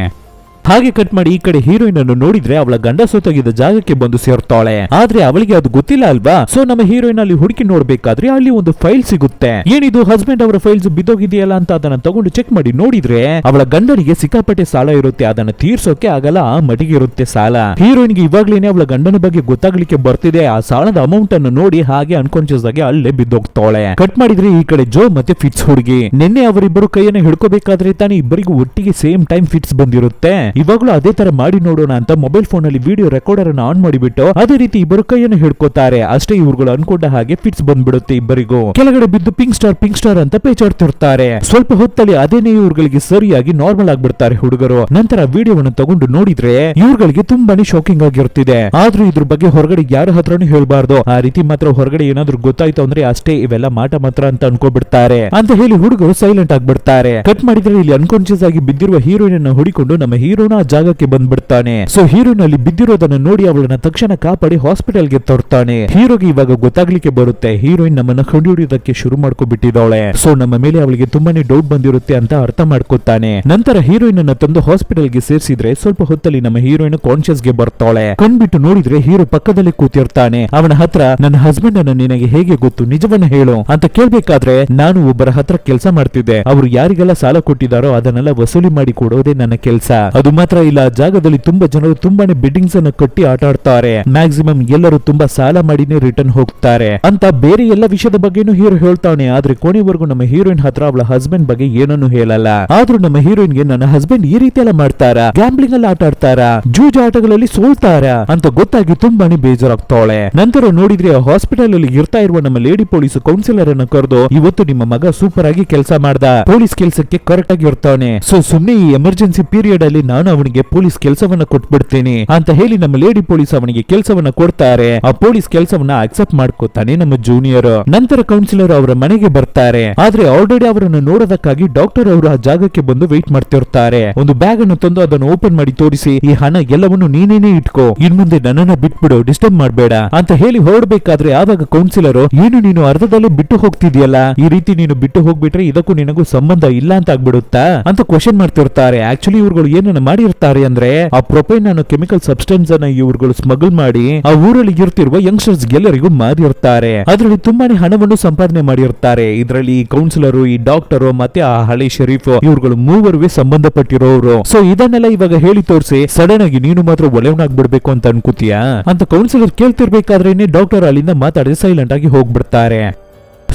ಹಾಗೆ ಕಟ್ ಮಾಡಿ ಈ ಕಡೆ ಹೀರೋಯಿನ್ ಅನ್ನು ನೋಡಿದ್ರೆ ಅವಳ ಗಂಡ ಸೋತೋಗಿದ್ದ ಜಾಗಕ್ಕೆ ಬಂದು ಸೇರ್ತಾಳೆ. ಆದ್ರೆ ಅವಳಿಗೆ ಅದು ಗೊತ್ತಿಲ್ಲ ಅಲ್ವಾ. ಸೊ ನಮ್ಮ ಹೀರೋಯಿನ್ ಅಲ್ಲಿ ಹುಡುಕಿ ನೋಡ್ಬೇಕಾದ್ರೆ ಅಲ್ಲಿ ಒಂದು ಫೈಲ್ ಸಿಗುತ್ತೆ. ಏನಿದು ಹಸ್ಬೆಂಡ್ ಅವರ ಫೈಲ್ಸ್ ಬಿದ್ದೋಗಿದೆಯಲ್ಲ ಅಂತ ಅದನ್ನ ತಗೊಂಡು ಚೆಕ್ ಮಾಡಿ ನೋಡಿದ್ರೆ ಅವಳ ಗಂಡನಿಗೆ ಸಿಕ್ಕಾಪಟ್ಟೆ ಸಾಲ ಇರುತ್ತೆ, ಅದನ್ನ ತೀರ್ಸೋಕೆ ಆಗಲ್ಲ, ಆ ಮಟಿಗೆ ಇರುತ್ತೆ ಸಾಲ. ಹೀರೋಯಿನ್ಗೆ ಇವಾಗ್ಲೇನೆ ಅವಳ ಗಂಡನ ಬಗ್ಗೆ ಗೊತ್ತಾಗ್ಲಿಕ್ಕೆ ಬರ್ತಿದೆ. ಆ ಸಾಲದ ಅಮೌಂಟ್ ಅನ್ನು ನೋಡಿ ಹಾಗೆ ಅನ್ಕಾನ್ಶಿಯಸ್ ಆಗಿ ಅಲ್ಲೇ ಬಿದ್ದೋಗ್ತಾಳೆ. ಕಟ್ ಮಾಡಿದ್ರೆ ಈ ಕಡೆ ಜೋ ಮತ್ತೆ ಫಿಟ್ಸ್ ಹುಡುಗಿ ನಿನ್ನೆ ಅವರಿಬ್ಬರು ಕೈಯನ್ನು ಹಿಡ್ಕೋಬೇಕಾದ್ರೆ ತಾನೇ ಇಬ್ಬರಿಗೂ ಒಟ್ಟಿಗೆ ಸೇಮ್ ಟೈಮ್ ಫಿಟ್ಸ್ ಬಂದಿರುತ್ತೆ. ಇವಾಗ್ಲೂ ಅದೇ ತರ ಮಾಡಿ ನೋಡೋಣ ಅಂತ ಮೊಬೈಲ್ ಫೋನ್ ಅಲ್ಲಿ ವಿಡಿಯೋ ರೆಕಾರ್ಡರ್ ಅನ್ನು ಆನ್ ಮಾಡಿಬಿಟ್ಟು ಅದೇ ರೀತಿ ಇಬ್ಬರು ಕೈಯನ್ನು ಹಿಡ್ಕೋತಾರೆ. ಅಷ್ಟೇ ಇವ್ರುಗಳು ಅನ್ಕೊಂಡ ಹಾಗೆ ಫಿಟ್ಸ್ ಬಂದ್ಬಿಡುತ್ತೆ. ಇಬ್ಬರಿಗೂ ಕೆಳಗಡೆ ಬಿದ್ದು ಪಿಂಕ್ ಸ್ಟಾರ್ ಅಂತ ಪೇಚಾಡ್ತಿರ್ತಾರೆ. ಸ್ವಲ್ಪ ಹೊತ್ತಲ್ಲಿ ಅದೇನೇ ಇವ್ರುಗಳಿಗೆ ಸರಿಯಾಗಿ ನಾರ್ಮಲ್ ಆಗ್ಬಿಡ್ತಾರೆ ಹುಡುಗರು. ನಂತರ ವಿಡಿಯೋವನ್ನು ತಗೊಂಡು ನೋಡಿದ್ರೆ ಇವ್ರುಗಳಿಗೆ ತುಂಬಾನೇ ಶಾಕಿಂಗ್ ಆಗಿರ್ತಿದೆ. ಆದ್ರೂ ಇದ್ರ ಬಗ್ಗೆ ಹೊರಗಡೆ ಯಾರ ಹತ್ರನೂ ಹೇಳ್ಬಾರ್ದು, ಆ ರೀತಿ ಮಾತ್ರ ಹೊರಗಡೆ ಏನಾದ್ರು ಗೊತ್ತಾಯ್ತು ಅಂದ್ರೆ ಅಷ್ಟೇ ಇವೆಲ್ಲ ಮಾಟ ಮಾತ್ರ ಅಂತ ಅನ್ಕೋಬಿಡ್ತಾರೆ ಅಂತ ಹೇಳಿ ಹುಡುಗರು ಸೈಲೆಂಟ್ ಆಗ್ಬಿಡ್ತಾರೆ. ಕಟ್ ಮಾಡಿದ್ರೆ ಇಲ್ಲಿ ಅನ್ಕಾನ್ಶಿಯಸ್ ಆಗಿ ಬಿದ್ದಿರುವ ಹೀರೋಯಿನ್ ಅನ್ನು ಹುಡಿಕೊಂಡು ನಮ್ಮ ಹೀರೋ ಜಾಗಕ್ಕೆ ಬಂದ್ಬಿಡ್ತಾನೆ. ಸೊ ಹೀರೋಯಿನ್ ಅಲ್ಲಿ ಬಿದ್ದಿರೋದನ್ನ ನೋಡಿ ಅವಳನ್ನ ತಕ್ಷಣ ಕಾಪಾಡಿ ಹಾಸ್ಪಿಟಲ್ ಗೆ ತರ್ತಾನೆ. ಹೀರೋಗೆ ಇವಾಗ ಗೊತ್ತಾಗ್ಲಿಕ್ಕೆ ಬರುತ್ತೆ ಹೀರೋಯಿನ್ ನಮ್ಮನ್ನ ಕಂಡುಹಿಡಿಯೋದಕ್ಕೆ ಶುರು ಮಾಡ್ಕೊಬಿಟ್ಟಿದ್ದಾಳೆ. ಸೊ ನಮ್ಮ ಮೇಲೆ ಅವಳಿಗೆ ತುಂಬಾನೇ ಡೌಟ್ ಬಂದಿರುತ್ತೆ ಅಂತ ಅರ್ಥ ಮಾಡ್ಕೊತಾನೆ. ನಂತರ ಹೀರೋಯಿನ್ ಅನ್ನ ತಂದು ಹಾಸ್ಪಿಟಲ್ ಗೆ ಸೇರಿಸಿದ್ರೆ ಸ್ವಲ್ಪ ಹೊತ್ತಲ್ಲಿ ನಮ್ಮ ಹೀರೋಯಿನ್ ಕಾನ್ಶಿಯಸ್ ಗೆ ಬರ್ತಾಳೆ. ಕಣ್ಬಿಟ್ಟು ನೋಡಿದ್ರೆ ಹೀರೋ ಪಕ್ಕದಲ್ಲಿ ಕೂತಿರ್ತಾನೆ. ಅವನ ಹತ್ರ ನನ್ನ ಹಸ್ಬೆಂಡ್ ಅನ್ನ ನಿನಗೆ ಹೇಗೆ ಗೊತ್ತು, ನಿಜವನ್ನ ಹೇಳು ಅಂತ ಕೇಳ್ಬೇಕಾದ್ರೆ ನಾನು ಒಬ್ಬರ ಹತ್ರ ಕೆಲಸ ಮಾಡ್ತಿದ್ದೆ, ಅವರು ಯಾರಿಗೆಲ್ಲ ಸಾಲ ಕೊಟ್ಟಿದ್ದಾರೋ ಅದನ್ನೆಲ್ಲ ವಸೂಲಿ ಮಾಡಿ ಕೊಡೋದೇ ನನ್ನ ಕೆಲಸ. ಅದು ಮಾತ್ರ ಇಲ್ಲ, ಜಾಗದಲ್ಲಿ ತುಂಬಾ ಜನರು ತುಂಬಾನೇ ಬಿಡ್ಡಿಂಗ್ಸ್ ಅನ್ನು ಕಟ್ಟಿ ಆಟ ಆಡ್ತಾರೆ, ಮ್ಯಾಕ್ಸಿಮಮ್ ಎಲ್ಲರೂ ತುಂಬಾ ಸಾಲ ಮಾಡಿನೇ ರಿಟರ್ನ್ ಹೋಗ್ತಾರೆ ಅಂತ ಬೇರೆ ಎಲ್ಲ ವಿಷಯದ ಬಗ್ಗೆನೂ ಹೀರೋ ಹೇಳ್ತಾನೆ. ಆದ್ರೆ ಕೊನೆವರೆಗೂ ನಮ್ಮ ಹೀರೋಯಿನ್ ಹತ್ರ ಅವಳ ಹಸ್ಬೆಂಡ್ ಬಗ್ಗೆ ಏನನ್ನು ಹೇಳಲ್ಲ. ಆದ್ರೂ ನಮ್ಮ ಹೀರೋಯಿನ್ ಗೆ ನನ್ನ ಹಸ್ಬೆಂಡ್ ಈ ರೀತಿ ಎಲ್ಲ ಮಾಡ್ತಾರ, ಗ್ಯಾಂಬ್ಲಿಂಗ್ ಅಲ್ಲಿ ಆಟ ಆಡ್ತಾರ, ಜೂಜ ಆಟಗಳಲ್ಲಿ ಸೋಲ್ತಾರ ಅಂತ ಗೊತ್ತಾಗಿ ತುಂಬಾನೇ ಬೇಜಾರಾಗ್ತಾಳೆ. ನಂತರ ನೋಡಿದ್ರೆ ಹಾಸ್ಪಿಟಲ್ ಅಲ್ಲಿ ಇರ್ತಾ ಇರುವ ನಮ್ಮ ಲೇಡಿ ಪೊಲೀಸ್ ಕೌನ್ಸಿಲರ್ ಅನ್ನು ಕರೆದು ಇವತ್ತು ನಿಮ್ಮ ಮಗ ಸೂಪರ್ ಆಗಿ ಕೆಲಸ ಮಾಡ್ದ, ಪೊಲೀಸ್ ಕೆಲಸಕ್ಕೆ ಕರೆಕ್ಟ್ ಆಗಿ ಇರ್ತಾನೆ. ಸೊ ಸುಮ್ನೆ ಈ ಎಮರ್ಜೆನ್ಸಿ ಪೀರಿಯಡ್ ಅಲ್ಲಿ ನಾನು ಅವನಿಗೆ ಪೊಲೀಸ್ ಕೆಲಸವನ್ನ ಕೊಟ್ಬಿಡ್ತೀನಿ ಅಂತ ಹೇಳಿ ನಮ್ಮ ಲೇಡಿ ಪೊಲೀಸ್ ಅವನಿಗೆ ಕೆಲಸವನ್ನ ಕೊಡ್ತಾರೆ. ಆ ಪೊಲೀಸ್ ಕೆಲಸವನ್ನ ಅಕ್ಸೆಪ್ಟ್ ಮಾಡ್ಕೋತಾನೆ ನಮ್ಮ ಜೂನಿಯರ್. ನಂತರ ಕೌನ್ಸಿಲರ್ ಅವರ ಮನೆಗೆ ಬರ್ತಾರೆ. ಆದ್ರೆ ಆಲ್ರೆಡಿ ಅವರನ್ನು ನೋಡೋದಕ್ಕಾಗಿ ಡಾಕ್ಟರ್ ಅವರು ಆ ಜಾಗಕ್ಕೆ ಬಂದು ವೇಟ್ ಮಾಡ್ತಿರ್ತಾರೆ. ಒಂದು ಬ್ಯಾಗ್ ಅನ್ನು ತಂದು ಅದನ್ನು ಓಪನ್ ಮಾಡಿ ತೋರಿಸಿ, ಈ ಹಣ ಎಲ್ಲವನ್ನು ನೀನೇನೆ ಇಟ್ಕೋ, ಇನ್ ಮುಂದೆ ನನ್ನನ್ನ ಬಿಟ್ಬಿಡು, ಡಿಸ್ಟರ್ಬ್ ಮಾಡ್ಬೇಡ ಅಂತ ಹೇಳಿ ಹೊರಡ್ಬೇಕಾದ್ರೆ ಆವಾಗ ಕೌನ್ಸಿಲರ್, ಏನು ನೀನು ಅರ್ಧದಲ್ಲೇ ಬಿಟ್ಟು ಹೋಗ್ತಿದ್ಯಲ್ಲ, ಈ ರೀತಿ ನೀನು ಬಿಟ್ಟು ಹೋಗ್ಬಿಟ್ರೆ ಇದಕ್ಕೂ ನಿನಗೂ ಸಂಬಂಧ ಇಲ್ಲ ಅಂತ ಆಗ್ಬಿಡುತ್ತಾ ಅಂತ ಕ್ವಶನ್ ಮಾಡ್ತಿರ್ತಾರೆ. ಆಕ್ಚುಲಿ ಇವ್ರುಗಳು ಏನನ್ನ ಮಾಡಿರ್ತಾರೆ ಅಂದ್ರೆ ಆ ಪ್ರೊಪೈನ್ ಅನ್ನೋ ಕೆಮಿಕಲ್ ಸಬ್ಸ್ಟೆನ್ಸ್ ಅನ್ನ ಇವ್ರುಗಳು ಸ್ಮಗಲ್ ಮಾಡಿ ಆ ಊರಲ್ಲಿ ಇರ್ತಿರುವ ಯಂಗ್ಸ್ಟರ್ಸ್ ಎಲ್ಲರಿಗೂ ಮಾರಿರ್ತಾರೆ. ಅದರಲ್ಲಿ ತುಂಬಾನೇ ಹಣವನ್ನು ಸಂಪಾದನೆ ಮಾಡಿರ್ತಾರೆ. ಇದರಲ್ಲಿ ಈ ಕೌನ್ಸಿಲರ್, ಈ ಡಾಕ್ಟರ್ ಮತ್ತೆ ಆ ಹಳೆ ಶರೀಫ್ ಇವ್ರುಗಳು ಮೂವರುವೆ ಸಂಬಂಧಪಟ್ಟಿರೋರು. ಸೊ ಇದನ್ನೆಲ್ಲ ಇವಾಗ ಹೇಳಿ ತೋರಿಸಿ ಸಡನ್ ಆಗಿ ನೀನು ಮಾತ್ರ ಒಲೆವನಾಗ್ಬಿಡ್ಬೇಕು ಅಂತ ಅನ್ಕೋತೀಯಾ ಅಂತ ಕೌನ್ಸಿಲರ್ ಕೇಳ್ತಿರ್ಬೇಕಾದ್ರೇನೆ ಡಾಕ್ಟರ್ ಅಲ್ಲಿಂದ ಮಾತಾಡಿ ಸೈಲೆಂಟ್ ಆಗಿ ಹೋಗ್ಬಿಡ್ತಾರೆ.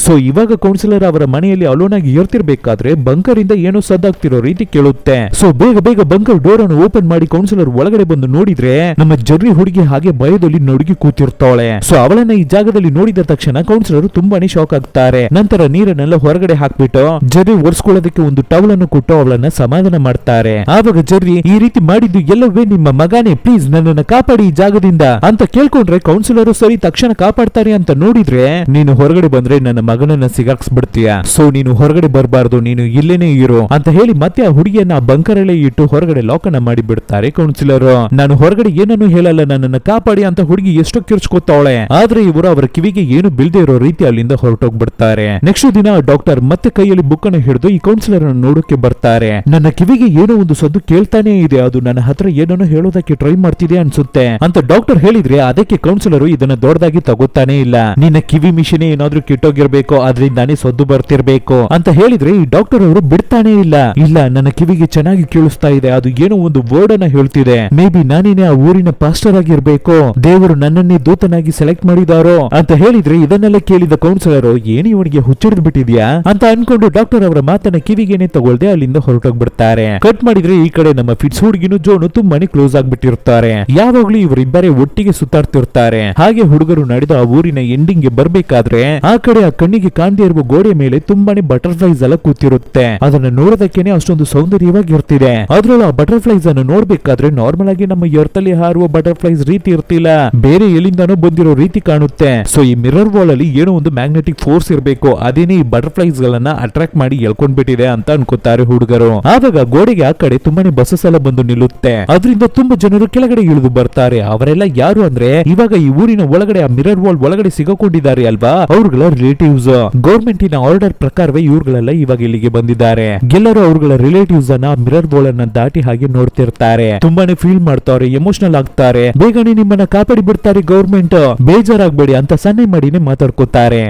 ಸೊ ಇವಾಗ ಕೌನ್ಸಿಲರ್ ಅವರ ಮನೆಯಲ್ಲಿ ಅಲೋನ್ ಆಗಿ ಇರ್ತಿರ್ಬೇಕಾದ್ರೆ ಬಂಕರ್ ಇಂದ ಏನೋ ಸದ್ದಾಗ್ತಿರೋ ರೀತಿ ಕೇಳುತ್ತೆ. ಸೊ ಬೇಗ ಬೇಗ ಬಂಕರ್ ಡೋರ್ ಅನ್ನು ಓಪನ್ ಮಾಡಿ ಕೌನ್ಸಿಲರ್ ಒಳಗಡೆ ಬಂದು ನೋಡಿದ್ರೆ ನಮ್ಮ ಜರ್ರಿ ಹುಡುಗಿ ಹಾಗೆ ಭಯದಲ್ಲಿ ನಡುಗಿ ಕೂತಿರ್ತಾಳೆ. ಸೊ ಅವಳನ್ನ ಈ ಜಾಗದಲ್ಲಿ ನೋಡಿದ ತಕ್ಷಣ ಕೌನ್ಸಿಲರ್ ತುಂಬಾನೇ ಶಾಕ್ ಆಗ್ತಾರೆ. ನಂತರ ನೀರನ್ನೆಲ್ಲ ಹೊರಗಡೆ ಹಾಕ್ಬಿಟ್ಟು ಜರ್ರಿ ಒರೆಸ್ಕೊಳ್ಳೋದಕ್ಕೆ ಒಂದು ಟವಲ್ ಅನ್ನು ಕೊಟ್ಟು ಅವಳನ್ನ ಸಮಾಧಾನ ಮಾಡ್ತಾರೆ. ಆವಾಗ ಜರ್ರಿ, ಈ ರೀತಿ ಮಾಡಿದ್ದು ಎಲ್ಲವೇ ನಿಮ್ಮ ಮಗನೇ, ಪ್ಲೀಸ್ ನನ್ನನ್ನ ಕಾಪಾಡಿ ಈ ಜಾಗದಿಂದ ಅಂತ ಕೇಳ್ಕೊಂಡ್ರೆ ಕೌನ್ಸಿಲರ್ ಸರಿ ತಕ್ಷಣ ಕಾಪಾಡ್ತಾರೆ ಅಂತ ನೋಡಿದ್ರೆ, ನೀನು ಹೊರಗಡೆ ಬಂದ್ರೆ ನನ್ನ ಮಗನನ್ನ ಸಿಗಾಕ್ಸ್ಬಿಡ್ತೀಯ, ಸೊ ನೀನು ಹೊರಗಡೆ ಬರಬಾರ್ದು, ನೀನು ಇಲ್ಲೇನೆ ಇರು ಅಂತ ಹೇಳಿ ಮತ್ತೆ ಆ ಹುಡುಗಿಯನ್ನ ಬಂಕರ್ ಅಲ್ಲೇ ಇಟ್ಟು ಹೊರಗಡೆ ಲಾಕ್ ಅನ್ನ ಮಾಡಿ ಬಿಡ್ತಾರೆ ಕೌನ್ಸಿಲರ್. ನಾನು ಹೊರಗಡೆ ಏನನ್ನು ಹೇಳಲ್ಲ, ನನ್ನನ್ನ ಕಾಪಾಡಿ ಅಂತ ಹುಡುಗಿ ಎಷ್ಟು ಕಿರ್ಚ್ಕೋತಾವಳೆ. ಆದ್ರೆ ಇವರು ಅವರ ಕಿವಿಗೆ ಏನು ಬೀಳದೆ ಇರೋ ರೀತಿ ಅಲ್ಲಿಂದ ಹೊರಟೋಗ್ಬಿಡ್ತಾರೆ. ನೆಕ್ಸ್ಟ್ ದಿನ ಡಾಕ್ಟರ್ ಮತ್ತೆ ಕೈಯಲ್ಲಿ ಬುಕ್ ಅನ್ನು ಹಿಡಿದು ಈ ಕೌನ್ಸಿಲರ್ ಅನ್ನು ನೋಡೋಕೆ ಬರ್ತಾರೆ. ನನ್ನ ಕಿವಿಗೆ ಏನೋ ಒಂದು ಸದ್ದು ಕೇಳ್ತಾನೆ ಇದೆ, ಅದು ನನ್ನ ಹತ್ರ ಏನನ್ನು ಹೇಳೋದಕ್ಕೆ ಟ್ರೈ ಮಾಡ್ತಿದೆ ಅನ್ಸುತ್ತೆ ಅಂತ ಡಾಕ್ಟರ್ ಹೇಳಿದ್ರೆ ಅದಕ್ಕೆ ಕೌನ್ಸಿಲರ್ ಇದನ್ನ ದೊಡ್ಡದಾಗಿ ತಗೋತಾನೆ ಇಲ್ಲ. ನಿನ್ನ ಕಿವಿ ಮಿಷಿನ್ ಏನಾದ್ರೂ ಕೆಟ್ಟೋಗಿರ್ಬೇಕು, ಅದರಿಂದಾನೇ ಸದ್ದು ಬರ್ತಿರ್ಬೇಕು ಅಂತ ಹೇಳಿದ್ರೆ ಈ ಡಾಕ್ಟರ್ ಅವರು ಬಿಡ್ತಾನೆ ಇಲ್ಲ. ಇಲ್ಲ, ನನ್ನ ಕಿವಿಗೆ ಚೆನ್ನಾಗಿ ಕೇಳಿಸ್ತಾ ಇದೆ, ಅದು ಏನೋ ಒಂದು ವರ್ಡ್ ಅನ್ನ ಹೇಳ್ತಿದೆ, ಮೇ ಬಿ ನಾನೇನೆ ಆ ಊರಿನ ಪಾಸ್ಟರ್ ಆಗಿರ್ಬೇಕು, ದೇವರು ನನ್ನನ್ನೇ ದೂತನಾಗಿ ಸೆಲೆಕ್ಟ್ ಮಾಡಿದಾರೋ ಅಂತ ಹೇಳಿದ್ರೆ ಇದನ್ನೆಲ್ಲ ಕೇಳಿದ ಕೌನ್ಸಿಲರ್, ಏನು ಇವನಿಗೆ ಹುಚ್ಚಿಡಿದ್ ಬಿಟ್ಟಿದ್ಯಾ ಅಂತ ಅನ್ಕೊಂಡು ಡಾಕ್ಟರ್ ಅವರ ಮಾತನ್ನ ಕಿವಿಗೇನೆ ತಗೊಳ್ದೆ ಅಲ್ಲಿಂದ ಹೊರಟೋಗ್ಬಿಡ್ತಾರೆ. ಕಟ್ ಮಾಡಿದ್ರೆ ಈ ಕಡೆ ನಮ್ಮ ಫಿಟ್ಸ್ ಹುಡುಗಿನೂ ಜೋನು ತುಂಬಾನೇ ಕ್ಲೋಸ್ ಆಗ್ಬಿಟ್ಟಿರ್ತಾರೆ. ಯಾವಾಗ್ಲೂ ಇವರಿಬ್ಬರೇ ಒಟ್ಟಿಗೆ ಸುತ್ತಾಡ್ತಿರ್ತಾರೆ. ಹಾಗೆ ಹುಡುಗರು ನಡೆದ ಆ ಊರಿನ ಎಂಡಿಂಗ್ ಗೆ ಬರ್ಬೇಕಾದ್ರೆ ಆ ಕಡೆ ಆ ಕಣ್ಣಿಗೆ ಕಾಣದೇ ಇರುವ ಗೋಡೆ ಮೇಲೆ ತುಂಬಾನೇ ಬಟರ್ಫ್ಲೈಸ್ ಎಲ್ಲ ಕೂತಿರುತ್ತೆ. ಅದನ್ನ ನೋಡೋದಕ್ಕೇನೆ ಅಷ್ಟೊಂದು ಸೌಂದರ್ಯವಾಗಿರ್ತಿದೆ. ಅದ್ರಲ್ಲೂ ಆ ಬಟರ್ಫ್ಲೈಸ್ ಅನ್ನು ನೋಡ್ಬೇಕಾದ್ರೆ ನಾರ್ಮಲ್ ಆಗಿ ನಮ್ಮ ಎರ್ತ್ ಅಲ್ಲಿ ಹಾರುವ ಬಟರ್ಫ್ಲೈಸ್ ರೀತಿ ಇರ್ತಿಲ್ಲ, ಬೇರೆ ಎಲ್ಲಿಂದಾನೋ ಬಂದಿರೋ ರೀತಿ ಕಾಣುತ್ತೆ. ಸೊ ಈ ಮಿರರ್ ವಾಲ್ ಅಲ್ಲಿ ಏನೋ ಒಂದು ಮ್ಯಾಗ್ನೆಟಿಕ್ ಫೋರ್ಸ್ ಇರಬೇಕು, ಅದೇನೇ ಈ ಬಟರ್ಫ್ಲೈಸ್ ಗಳನ್ನ ಅಟ್ರಾಕ್ಟ್ ಮಾಡಿ ಎಳ್ಕೊಂಡ್ಬಿಟ್ಟಿದೆ ಅಂತ ಅನ್ಕೋತಾರೆ ಹುಡುಗರು. ಆವಾಗ ಗೋಡೆಗೆ ಆ ಕಡೆ ತುಂಬಾನೇ ಬಸ್ಸಸ್ ಎಲ್ಲ ಬಂದು ನಿಲ್ಲುತ್ತೆ. ಅದರಿಂದ ತುಂಬಾ ಜನರು ಕೆಳಗಡೆ ಇಳಿದು ಬರ್ತಾರೆ. ಅವರೆಲ್ಲ ಯಾರು ಅಂದ್ರೆ ಇವಾಗ ಈ ಊರಿನ ಒಳಗಡೆ ಆ ಮಿರರ್ ವಾಲ್ ಒಳಗಡೆ ಸಿಗಾಕೊಂಡಿದ್ದಾರೆ ಅಲ್ವಾ, ಅವ್ರಗಳ ರಿಲೇಟಿವ್ಸ್. ಗೌರ್ಮೆಂಟಿನ ಆರ್ಡರ್ ಪ್ರಕಾರವೇ ಇವ್ರುಗಳೆಲ್ಲ ಇವಾಗ ಇಲ್ಲಿಗೆ ಬಂದಿದ್ದಾರೆ. ಎಲ್ಲರೂ ಅವ್ರಗಳ ರಿಲೇಟಿವ್ಸ್ ಅನ್ನ ಮಿರರ್ ವಾಲ್ ಅನ್ನ ದಾಟಿ ಹಾಗೆ ನೋಡ್ತಿರ್ತಾರೆ. ತುಂಬಾನೇ ಫೀಲ್ ಮಾಡ್ತಾರೆ, ಎಮೋಷನಲ್ ಆಗ್ತಾರೆ. ಬೇಗನೆ ನಿಮ್ಮನ್ನ ಕಾಪಾಡಿ ಬಿಡ್ತಾರೆ ಗೌರ್ಮೆಂಟ್, ಬೇಜಾರಾಗ್ಬೇಡಿ ಅಂತ ಸನ್ನೆ ಮಾಡಿನೇ ಮಾತಾಡ್ಕೋತಾರೆ.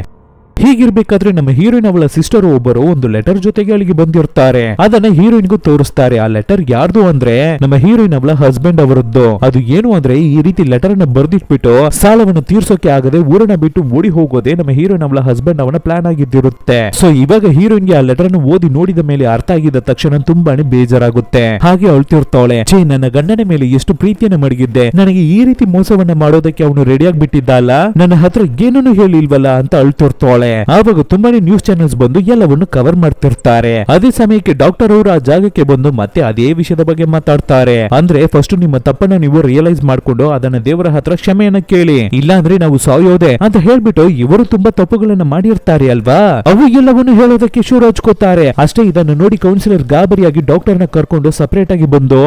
ಹೀಗಿರ್ಬೇಕಾದ್ರೆ ನಮ್ಮ ಹೀರೋಯಿನ್ ಅವಳ ಸಿಸ್ಟರ್ ಒಬ್ಬರು ಒಂದು ಲೆಟರ್ ಜೊತೆಗೆ ಅಲ್ಲಿಗೆ ಬಂದಿರ್ತಾರೆ. ಅದನ್ನ ಹೀರೋಯಿನ್ಗೂ ತೋರಿಸ್ತಾರೆ. ಆ ಲೆಟರ್ ಯಾರ್ದು ಅಂದ್ರೆ ನಮ್ಮ ಹೀರೋಯಿನ್ ಅವಳ ಹಸ್ಬೆಂಡ್ ಅವರದ್ದು. ಅದು ಏನು ಅಂದ್ರೆ ಈ ರೀತಿ ಲೆಟರ್ ಅನ್ನ ಬರ್ದಿಟ್ಬಿಟ್ಟು ಸಾಲವನ್ನು ತೀರ್ಸೋಕೆ ಆಗದೆ ಊರನ್ನ ಬಿಟ್ಟು ಓಡಿ ಹೋಗೋದೇ ನಮ್ಮ ಹೀರೋಯಿನ್ ಅವಳ ಹಸ್ಬೆಂಡ್ ಅವನ ಪ್ಲಾನ್ ಆಗಿದ್ದಿರುತ್ತೆ. ಸೊ ಇವಾಗ ಹೀರೋಯಿನ್ಗೆ ಆ ಲೆಟರ್ ಅನ್ನು ಓದಿ ನೋಡಿದ ಮೇಲೆ ಅರ್ಥ ಆಗಿದ ತಕ್ಷಣ ತುಂಬಾನೇ ಬೇಜಾರಾಗುತ್ತೆ. ಹಾಗೆ ಅಳ್ತಿರ್ತಾವಳೆ, ಛೇ ನನ್ನ ಗಂಡನ ಮೇಲೆ ಎಷ್ಟು ಪ್ರೀತಿಯನ್ನ ಮಡಗಿದ್ದೆ, ನನಗೆ ಈ ರೀತಿ ಮೋಸವನ್ನ ಮಾಡೋದಕ್ಕೆ ಅವನು ರೆಡಿ ಆಗ್ಬಿಟ್ಟಿದ್ದಲ್ಲ, ನನ್ನ ಹತ್ರ ಏನನ್ನು ಹೇಳಿಲ್ವಲ್ಲ ಅಂತ ಅಳ್ತಿರ್ತಾವಳೆ. ಆವಾಗ ತುಂಬಾನೇ ನ್ಯೂಸ್ ಚಾನೆಲ್ಸ್ ಬಂದು ಎಲ್ಲವನ್ನು ಕವರ್ ಮಾಡ್ತಿರ್ತಾರೆ. ಅದೇ ಸಮಯಕ್ಕೆ ಡಾಕ್ಟರ್ ಅವರು ಆ ಜಾಗಕ್ಕೆ ಬಂದು ಮತ್ತೆ ಅದೇ ವಿಷಯದ ಬಗ್ಗೆ ಮಾತಾಡ್ತಾರೆ. ಅಂದ್ರೆ ಫಸ್ಟ್ ನಿಮ್ಮ ತಪ್ಪನ್ನ ನೀವು ರಿಯಲೈಸ್ ಮಾಡ್ಕೊಂಡು ಅದನ್ನ ದೇವರ ಹತ್ರ ಕ್ಷಮೆಯನ್ನ ಕೇಳಿ, ಇಲ್ಲ ಅಂದ್ರೆ ನಾವು ಸಾಯೋದೆ ಅಂತ ಹೇಳ್ಬಿಟ್ಟು ಇವರು ತುಂಬಾ ತಪ್ಪುಗಳನ್ನ ಮಾಡಿರ್ತಾರೆ ಅಲ್ವಾ, ಅವು ಎಲ್ಲವನ್ನು ಹೇಳೋದಕ್ಕೆ ಶುರು ಹಚ್ಕೋತಾರೆ. ಅಷ್ಟೇ ಇದನ್ನು ನೋಡಿ ಕೌನ್ಸಿಲರ್ ಗಾಬರಿಯಾಗಿ ಡಾಕ್ಟರ್ ನ ಕರ್ಕೊಂಡು ಸಪರೇಟ್ ಆಗಿ ಬಂದು,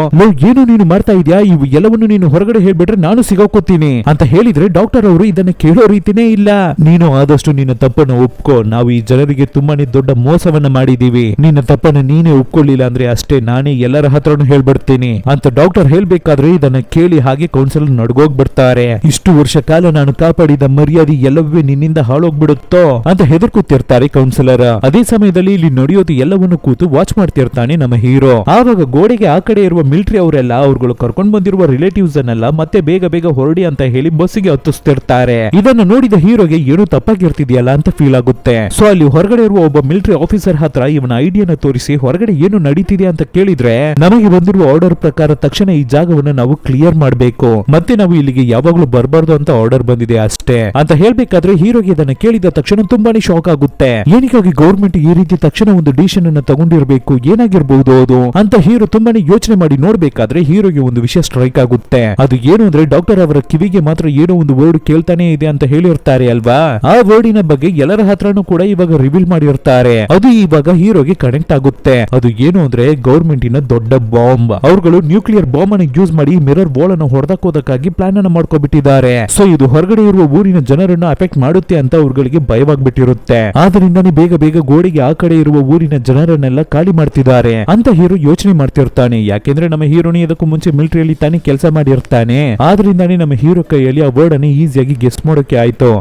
ಏನು ನೀನು ಮಾಡ್ತಾ ಇದೀಯಾ, ಇವು ಎಲ್ಲವನ್ನು ನೀನು ಹೊರಗಡೆ ಹೇಳ್ಬಿಟ್ರೆ ನಾನು ಸಿಗೋಕೋತೀನಿ ಅಂತ ಹೇಳಿದ್ರೆ ಡಾಕ್ಟರ್ ಅವರು ಇದನ್ನ ಕೇಳೋ ರೀತಿನೇ ಇಲ್ಲ. ನೀನು ಆದಷ್ಟು ನಿನ್ನ ತಪ್ಪನ್ನು ಒಪ್ಕೋ, ನಾವು ಈ ಜನರಿಗೆ ತುಂಬಾನೇ ದೊಡ್ಡ ಮೋಸವನ್ನ ಮಾಡಿದೀವಿ, ನಿನ್ನ ತಪ್ಪನ್ನು ನೀನೇ ಒಪ್ಕೊಳ್ಳಿಲ್ಲ ಅಂದ್ರೆ ಅಷ್ಟೇ ನಾನೇ ಎಲ್ಲರ ಹತ್ರನು ಹೇಳ್ಬಿಡ್ತೀನಿ ಅಂತ ಡಾಕ್ಟರ್ ಹೇಳ್ಬೇಕಾದ್ರೆ ಇದನ್ನ ಕೇಳಿ ಹಾಗೆ ಕೌನ್ಸಿಲರ್ ನಡ್ಗೋಗ್ಬಿಡ್ತಾರೆ. ಇಷ್ಟು ವರ್ಷ ಕಾಲ ನಾನು ಕಾಪಾಡಿದ ಮರ್ಯಾದೆ ಎಲ್ಲವೇ ನಿನ್ನಿಂದ ಹಾಳೋಗ್ಬಿಡುತ್ತೋ ಅಂತ ಹೆದರ್ಕುತ್ತಿರ್ತಾರೆ ಕೌನ್ಸಿಲರ್. ಅದೇ ಸಮಯದಲ್ಲಿ ಇಲ್ಲಿ ನಡೆಯೋದು ಎಲ್ಲವನ್ನು ಕೂತು ವಾಚ್ ಮಾಡ್ತಿರ್ತಾನೆ ನಮ್ಮ ಹೀರೋ. ಆವಾಗ ಗೋಡೆಗೆ ಆ ಕಡೆ ಇರುವ ಮಿಲಿಟರಿ ಅವರೆಲ್ಲ ಅವ್ರುಗಳು ಕರ್ಕೊಂಡ್ ಬಂದಿರುವ ರಿಲೇಟಿವ್ಸ್ ಅನ್ನೆಲ್ಲ ಮತ್ತೆ ಬೇಗ ಬೇಗ ಹೊರಡಿ ಅಂತ ಹೇಳಿ ಬಸ್ಸಿಗೆ ಹತ್ತಿಸ್ತಿರ್ತಾರೆ. ಇದನ್ನು ನೋಡಿದ ಹೀರೋಗೆ ಏನು ತಪ್ಪಾಗಿರ್ತಿದ್ಯಲ್ಲ ಅಂತ ಫೀಲ್ ಆಗುತ್ತೆ. ಸೊ ಅಲ್ಲಿ ಹೊರಗಡೆ ಇರುವ ಒಬ್ಬ ಮಿಲಿಟರಿ ಆಫೀಸರ್ ಹತ್ರ ಇವನ ಐಡಿಯಾನ ತೋರಿಸಿ ಹೊರಗಡೆ ಏನು ನಡೀತಿದೆ ಅಂತ ಕೇಳಿದ್ರೆ ನಮಗೆ ಬಂದಿರುವ ಆರ್ಡರ್ ಪ್ರಕಾರ ತಕ್ಷಣ ಈ ಜಾಗವನ್ನು ನಾವು ಕ್ಲಿಯರ್ ಮಾಡಬೇಕು, ಮತ್ತೆ ನಾವು ಇಲ್ಲಿಗೆ ಯಾವಾಗ್ಲೂ ಬರಬಾರ್ದು ಅಂತ ಆರ್ಡರ್ ಬಂದಿದೆ ಅಷ್ಟೇ ಅಂತ ಹೇಳ್ಬೇಕಾದ್ರೆ ಹೀರೋಗೆ ಇದನ್ನ ಕೇಳಿದ ತಕ್ಷಣ ತುಂಬಾನೇ ಶಾಕ್ ಆಗುತ್ತೆ. ಏನಕ್ಕಾಗಿ ಗೌರ್ಮೆಂಟ್ ಈ ರೀತಿ ತಕ್ಷಣ ಒಂದು ಡಿಸಿಷನ್ ಅನ್ನ ತಗೊಂಡಿರ್ಬೇಕು, ಏನಾಗಿರ್ಬಹುದು ಅದು ಅಂತ ಹೀರೋ ತುಂಬಾನೇ ಯೋಚನೆ ಮಾಡಿ ನೋಡ್ಬೇಕಾದ್ರೆ ಹೀರೋಗೆ ಒಂದು ವಿಷಯ ಸ್ಟ್ರೈಕ್ ಆಗುತ್ತೆ. ಅದು ಏನು ಅಂದ್ರೆ ಡಾಕ್ಟರ್ ಅವರ ಕಿವಿಗೆ ಮಾತ್ರ ಏನೋ ಒಂದು ವರ್ಡ್ ಕೇಳ್ತಾನೆ ಇದೆ ಅಂತ ಹೇಳಿರ್ತಾರೆ ಅಲ್ವಾ, ಆ ವರ್ಡಿನ ಬಗ್ಗೆ ಎಲ್ಲರ ಹತ್ರನೂ ಕೂಡ ಇವಾಗ ರಿವೀಲ್ ಮಾಡಿರ್ತಾರೆ. ಅದು ಇವಾಗ ಹೀರೋಗೆ ಕನೆಕ್ಟ್ ಆಗುತ್ತೆ. ಅದು ಏನು ಅಂದ್ರೆ ಗೌರ್ಮೆಂಟಿನ ದೊಡ್ಡ ಬಾಂಬ್. ಅವ್ರುಗಳು ನ್ಯೂಕ್ಲಿಯರ್ ಬಾಂಬ್ ಅನ್ನು ಯೂಸ್ ಮಾಡಿ ಮಿರರ್ ವಾಲ್ ಅನ್ನು ಹೊಡೆದಾಕೋದಕ್ಕಾಗಿ ಪ್ಲಾನ್ ಅನ್ನು ಮಾಡ್ಕೊಬಿಟ್ಟಿದ್ದಾರೆ. ಸೊ ಇದು ಹೊರಗಡೆ ಇರುವ ಊರಿನ ಜನರನ್ನು ಅಫೆಕ್ಟ್ ಮಾಡುತ್ತೆ ಅಂತ ಅವ್ರುಗಳಿಗೆ ಭಯವಾಗ್ಬಿಟ್ಟಿರುತ್ತೆ. ಆದ್ರಿಂದಾನೇ ಬೇಗ ಬೇಗ ಗೋಡೆಗೆ ಆ ಕಡೆ ಇರುವ ಊರಿನ ಜನರನ್ನೆಲ್ಲ ಖಾಲಿ ಮಾಡ್ತಿದ್ದಾರೆ ಅಂತ ಹೀರೋ ಯೋಚನೆ ಮಾಡ್ತಿರ್ತಾನೆ. ಯಾಕೆಂದ್ರೆ ನಮ್ಮ ಹೀರೋನಿ ಇದಕ್ಕೂ ಮುಂಚೆ ಮಿಲಿಟರಿಯಲ್ಲಿ ತಾನೇ ಕೆಲಸ ಮಾಡಿರ್ತಾನೆ. ಆದ್ರಿಂದಾನೇ ನಮ್ಮ ಹೀರೋ ಕೈಯಲ್ಲಿ ಆ ವರ್ಡ್ ಅನ್ನು ಈಸಿಯಾಗಿ ಗೆಸ್ ಮಾಡೋಕೆ ಆಯ್ತು.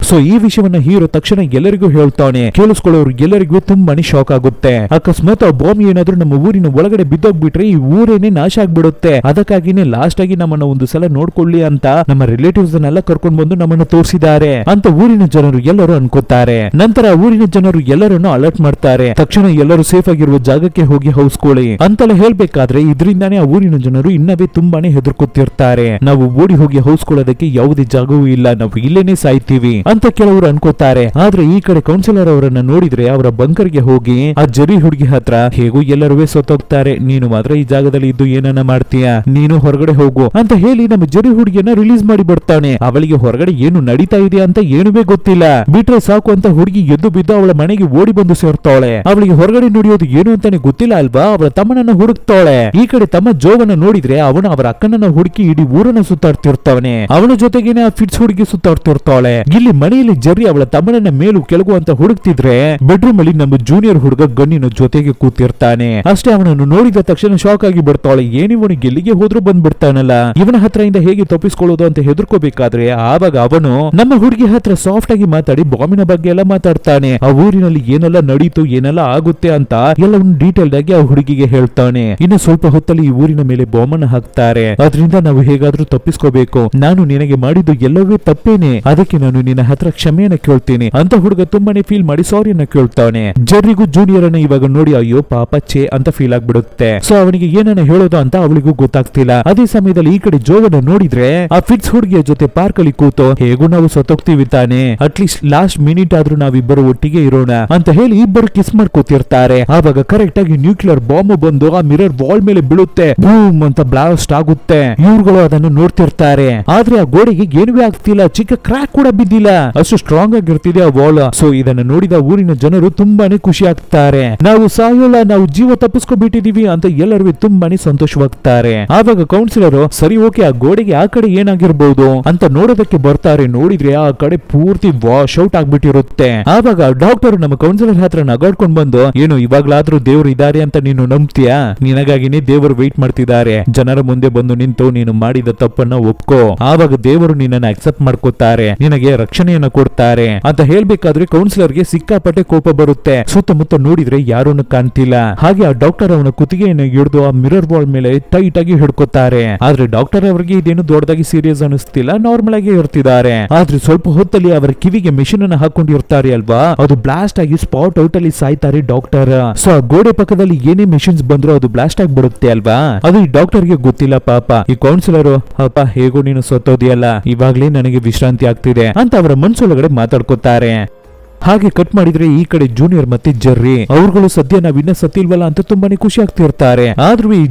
ಸೊ ಈ ವಿಷಯವನ್ನ ಹೀರೋ ತಕ್ಷಣ ಎಲ್ಲರಿಗೂ ಹೇಳ್ತಾನೆ. ಕೇಳಿಸ್ಕೊಳ್ಳೋರು ಎಲ್ಲರಿಗೂ ತುಂಬಾನೇ ಶಾಕ್ ಆಗುತ್ತೆ. ಅಕಸ್ಮಾತ್ ಆ ಬಾಂಬ್ ಏನಾದ್ರೂ ನಮ್ಮ ಊರಿನ ಒಳಗಡೆ ಬಿದ್ದೋಗ್ಬಿಟ್ರೆ ಈ ಊರೇನೆ ನಾಶ ಆಗ್ಬಿಡುತ್ತೆ. ಅದಕ್ಕಾಗಿನೇ ಲಾಸ್ಟ್ ಆಗಿ ನಮ್ಮನ್ನ ಒಂದು ಸಲ ನೋಡ್ಕೊಳ್ಳಿ ಅಂತ ನಮ್ಮ ರಿಲೇಟಿವ್ಸ್ ಅನ್ನೆಲ್ಲ ಕರ್ಕೊಂಡ್ ಬಂದು ನಮ್ಮನ್ನ ತೋರಿಸಿದ್ದಾರೆ ಅಂತ ಊರಿನ ಜನರು ಎಲ್ಲರೂ ಅನ್ಕೋತಾರೆ. ನಂತರ ಊರಿನ ಜನರು ಎಲ್ಲರನ್ನು ಅಲರ್ಟ್ ಮಾಡ್ತಾರೆ. ತಕ್ಷಣ ಎಲ್ಲರೂ ಸೇಫ್ ಆಗಿರುವ ಜಾಗಕ್ಕೆ ಹೋಗಿ ಹೌಸ್ಕೊಳ್ಳಿ ಅಂತೆಲ್ಲ ಹೇಳ್ಬೇಕಾದ್ರೆ ಇದರಿಂದಾನೇ ಆ ಊರಿನ ಜನರು ಇನ್ನವೇ ತುಂಬಾನೇ ಹೆದರ್ಕೊತಿರ್ತಾರೆ. ನಾವು ಓಡಿ ಹೋಗಿ ಹೌಸ್ಕೊಳ್ಳೋದಕ್ಕೆ ಯಾವುದೇ ಜಾಗವೂ ಇಲ್ಲ, ನಾವು ಇಲ್ಲೇನೆ ಸಾಯ್ತೀವಿ ಅಂತ ಕೆಲವರು ಅನ್ಕೋತಾರೆ. ಆದ್ರೆ ಈ ಕಡೆ ಕೌನ್ಸಿಲರ್ ಅವರನ್ನ ನೋಡಿದ್ರೆ ಅವರ ಬಂಕರ್ಗೆ ಹೋಗಿ ಆ ಜರಿ ಹುಡುಗಿ ಹತ್ರ ಹೇಗೂ ಎಲ್ಲರೂ ಸತ್ತೋಗ್ತಾರೆ, ನೀನು ಮಾತ್ರ ಈ ಜಾಗದಲ್ಲಿ ಇದ್ದು ಏನನ್ನ ಮಾಡ್ತೀಯ, ನೀನು ಹೊರಗಡೆ ಹೋಗು ಅಂತ ಹೇಳಿ ನಮ್ಮ ಜರಿ ಹುಡುಗಿಯನ್ನ ರಿಲೀಸ್ ಮಾಡಿ ಬಿಡ್ತಾನೆ. ಅವಳಿಗೆ ಹೊರಗಡೆ ಏನು ನಡೀತಾ ಇದೆ ಅಂತ ಏನುವೇ ಗೊತ್ತಿಲ್ಲ. ಬಿಟ್ರೆ ಸಾಕು ಅಂತ ಹುಡುಗಿ ಎದ್ದು ಬಿದ್ದು ಅವಳ ಮನೆಗೆ ಓಡಿ ಬಂದು ಸೇರ್ತಾಳೆ. ಅವಳಿಗೆ ಹೊರಗಡೆ ನಡೆಯೋದು ಏನು ಅಂತಾನೆ ಗೊತ್ತಿಲ್ಲ ಅಲ್ವಾ. ಅವಳ ತಮ್ಮನನ್ನ ಹುಡುಕ್ತಾಳೆ. ಈ ಕಡೆ ತಮ್ಮ ಜೋವನ್ನ ನೋಡಿದ್ರೆ ಅವನು ಅವರ ಅಕ್ಕನನ್ನ ಹುಡುಕಿ ಇಡೀ ಊರನ್ನ ಸುತ್ತಾಡ್ತಿರ್ತಾವನೆ. ಅವನ ಜೊತೆಗೇನೆ ಆ ಫಿಟ್ಸ್ ಹುಡುಗಿ ಸುತ್ತಾಡ್ತಿರ್ತಾಳೆ. ಇಲ್ಲಿ ಮನೆಯಲ್ಲಿ ಜರ್ರಿ ಅವಳ ತಮ್ಮನನ್ನ ಮೇಲೂ ಕೆಳಗು ಅಂತ ಹುಡುಕ್ತಿದ್ರೆ ಬೆಡ್ರೂಮ್ ಅಲ್ಲಿ ನಮ್ಮ ಜೂನಿಯರ್ ಹುಡುಗ ಗಣ್ಣಿನ ಜೊತೆಗೆ ಕೂತಿರ್ತಾನೆ. ಅಷ್ಟೇ ಅವನನ್ನು ನೋಡಿದ ತಕ್ಷಣ ಶಾಕ್ ಆಗಿ ಬಿಡ್ತಾಳೆ. ಏನಿವನಿಗೆ ಎಲ್ಲಿಗೆ ಹೋದ್ರೂ ಬಂದ್ಬಿಡ್ತಾನಲ್ಲ, ಇವನ ಹತ್ರ ಇಂದ ಹೇಗೆ ತಪ್ಪಿಸ್ಕೊಳ್ಳೋದು ಅಂತ ಹೆದರ್ಕೋಬೇಕಾದ್ರೆ ಆವಾಗ ಅವನು ನಮ್ಮ ಹುಡುಗಿ ಹತ್ರ ಸಾಫ್ಟ್ ಆಗಿ ಮಾತಾಡಿ ಬಾಂಬಿನ ಬಗ್ಗೆ ಎಲ್ಲ ಮಾತಾಡ್ತಾನೆ. ಆ ಊರಿನಲ್ಲಿ ಏನೆಲ್ಲ ನಡೀತು ಏನೆಲ್ಲ ಆಗುತ್ತೆ ಅಂತ ಎಲ್ಲವನ್ನು ಡೀಟೇಲ್ಡ್ ಆಗಿ ಆ ಹುಡುಗಿಗೆ ಹೇಳ್ತಾನೆ. ಇನ್ನು ಸ್ವಲ್ಪ ಹೊತ್ತಲ್ಲಿ ಈ ಊರಿನ ಮೇಲೆ ಬಾಂಬ್ ಅನ್ನು ಹಾಕ್ತಾರೆ. ಅದರಿಂದ ನಾವು ಹೇಗಾದ್ರೂ ತಪ್ಪಿಸ್ಕೋಬೇಕು. ನಾನು ನಿನಗೆ ಮಾಡಿದ್ದು ಎಲ್ಲವೇ ತಪ್ಪೇನೆ, ಅದಕ್ಕೆ ನಾನು ನಿನ್ನ ಹತ್ರ ಕ್ಷಮೆಯನ್ನ ಕೇಳ್ತೀನಿ ಅಂತ ಹುಡುಗ ತುಂಬಾನೇ ಫೀಲ್ ಮಾಡಿ ಸಾರಿಯನ್ನ ಕೇಳ್ತಾನೆ. ಜರ್ರಿಗೂ ಜೂನಿಯರ್ ಅನ್ನ ಇವಾಗ ನೋಡಿ ಅಯ್ಯೋ ಪಾಪ ಛೇ ಅಂತ ಫೀಲ್ ಆಗ್ಬಿಡುತ್ತೆ. ಸೊ ಅವನಿಗೆ ಏನನ್ನ ಹೇಳೋದು ಅಂತ ಅವಳಿಗೂ ಗೊತ್ತಾಗ್ತಿಲ್ಲ. ಅದೇ ಸಮಯದಲ್ಲಿ ಈ ಕಡೆ ಜೋವನ್ನ ನೋಡಿದ್ರೆ ಆ ಫಿಟ್ಸ್ ಹುಡುಗಿಯ ಜೊತೆ ಪಾರ್ಕ್ ಅಲ್ಲಿ ಕೂತು ಹೇಗೂ ನಾವು ಸತ್ತೋಗ್ತೀವಿ ತಾನೆ, ಅಟ್ಲೀಸ್ಟ್ ಲಾಸ್ಟ್ ಮಿನಿಟ್ ಆದ್ರೂ ನಾವಿಬ್ಬರು ಒಟ್ಟಿಗೆ ಇರೋಣ ಅಂತ ಹೇಳಿ ಇಬ್ಬರು ಕಿಸ್ ಮಾಡ್ಕೋತಿರ್ತಾರೆ. ಆವಾಗ ಕರೆಕ್ಟ್ ಆಗಿ ನ್ಯೂಕ್ಲಿಯರ್ ಬಾಂಬ್ ಬಂದು ಆ ಮಿರರ್ ವಾಲ್ ಮೇಲೆ ಬೀಳುತ್ತೆ. ಬೂಮ್ ಅಂತ ಬ್ಲಾಸ್ಟ್ ಆಗುತ್ತೆ. ಇವ್ರುಗಳು ಅದನ್ನು ನೋಡ್ತಿರ್ತಾರೆ. ಆದ್ರೆ ಆ ಗೋಡೆಗೆ ಏನೂ ಆಗ್ತಿಲ್ಲ, ಚಿಕ್ಕ ಕ್ರ್ಯಾಕ್ ಕೂಡ ಬಿದ್ದಿಲ್ಲ, ಅಷ್ಟು ಸ್ಟ್ರಾಂಗ್ ಆಗಿರ್ತಿದೆ ಆ ವಾಲ್. ಸೊ ಇದನ್ನ ನೋಡಿದ ಊರಿನ ಜನರು ತುಂಬಾನೇ ಖುಷಿ ಆಗ್ತಾರೆ. ನಾವು ಸಾಯೋಲ್ಲ, ನಾವು ಜೀವ ತಪ್ಪಿಸ್ಕೊಬಿಟ್ಟಿದೀವಿ ಅಂತ ಎಲ್ಲರೂ ತುಂಬಾನೇ ಸಂತೋಷವಾಗ್ತಾರೆ. ಆವಾಗ ಕೌನ್ಸಿಲರ್ ಸರಿ ಓಕೆ ಆ ಗೋಡೆಗೆ ಆ ಕಡೆ ಏನಾಗಿರ್ಬಹುದು ಅಂತ ನೋಡೋದಕ್ಕೆ ಬರ್ತಾರೆ. ನೋಡಿದ್ರೆ ಆ ಕಡೆ ಪೂರ್ತಿ ವಾಶ್ ಔಟ್ ಆಗ್ಬಿಟ್ಟಿರುತ್ತೆ. ಆವಾಗ ಡಾಕ್ಟರ್ ನಮ್ಮ ಕೌನ್ಸಿಲರ್ ಹತ್ರ ನಗಾಡ್ಕೊಂಡ್ ಬಂದು ಏನು ಇವಾಗ್ಲಾದ್ರೂ ದೇವ್ರು ಇದ್ದಾರೆ ಅಂತ ನೀನು ನಂಬ್ತೀಯಾ, ನಿನಗಾಗಿನೇ ದೇವರು ವೇಟ್ ಮಾಡ್ತಿದ್ದಾರೆ, ಜನರ ಮುಂದೆ ಬಂದು ನಿಂತು ನೀನು ಮಾಡಿದ ತಪ್ಪನ್ನ ಒಪ್ಕೋ, ಆವಾಗ ದೇವರು ನಿನ್ನನ್ನು ಅಕ್ಸೆಪ್ಟ್ ಮಾಡ್ಕೋತಾರೆ, ನಿನಗೆ ರಕ್ಷಣೆಯನ್ನ ಕೊಡ್ತಾರೆ ಅಂತ ಹೇಳ್ಬೇಕಾದ್ರೆ ಕೌನ್ಸಿಲರ್ಗೆ ಸಿಕ್ಕಾಪಟ್ಟೆ ಕೋಪ ಬರುತ್ತೆ. ಸುತ್ತಮುತ್ತ ನೋಡಿದ್ರೆ ಯಾರನ್ನು ಕಾಣ್ತಿಲ್ಲ. ಹಾಗೆ ಆ ಡಾಕ್ಟರ್ ಅವನ ಕುತ್ತಿಗೆಯನ್ನು ಹಿಡಿದು ಆ ಮಿರರ್ ವಾಲ್ ಮೇಲೆ ಟೈಟ್ ಆಗಿ ಹಿಡ್ಕೋತಾರೆ. ಆದ್ರೆ ಡಾಕ್ಟರ್ ಅವರಿಗೆ ಇದೇನು ದೊಡ್ಡದಾಗಿ ಸೀರಿಯಸ್ ಅನಿಸ್ತಿಲ್ಲ, ನಾರ್ಮಲ್ ಆಗಿ ಇರ್ತಿದ್ದಾರೆ. ಆದ್ರೆ ಸ್ವಲ್ಪ ಹೊತ್ತಲ್ಲಿ ಅವರ ಕಿವಿಗೆ ಮಿಷನ್ ಅನ್ನ ಹಾಕೊಂಡಿರ್ತಾರೆ ಅಲ್ವಾ, ಅದು ಬ್ಲಾಸ್ಟ್ ಆಗಿ ಸ್ಪಾಟ್ ಔಟ್ ಅಲ್ಲಿ ಸಾಯ್ತಾರೆ ಡಾಕ್ಟರ್. ಸೊ ಆ ಗೋಡೆ ಪಕ್ಕದಲ್ಲಿ ಏನೇ ಮಿಷನ್ಸ್ ಬಂದ್ರು ಅದು ಬ್ಲಾಸ್ಟ್ ಆಗ್ಬಿಡುತ್ತೆ ಅಲ್ವಾ. ಅದು ಈ ಡಾಕ್ಟರ್ಗೆ ಗೊತ್ತಿಲ್ಲ ಪಾಪ. ಈ ಕೌನ್ಸಿಲರ್ ಅಪ್ಪ ಹೇಗೋ ನೀನು ಸತ್ತೋದಿಯಲ್ಲ, ಇವಾಗ್ಲೇ ನನಗೆ ವಿಶ್ರಾಂತಿ ಆಗ್ತಿದೆ ಅಂತ ಅವರ ಮನ್ಸೊಳಗಡೆ ಮಾತಾಡ್ಕೋತಾರೆ. ಹಾಗೆ ಕಟ್ ಮಾಡಿದ್ರೆ ಈ ಕಡೆ ಜೂನಿಯರ್ ಮತ್ತೆ ಜರ್ರಿ ಅವ್ರುಗಳು ಸದ್ಯ ನಾವಿನ್ನ ಸತ್ತಿಲ್ವಲ್ಲ ಅಂತ ತುಂಬಾನೇ ಖುಷಿ ಆಗ್ತಿರ್ತಾರೆ. ಆದ್ರೂ ಈ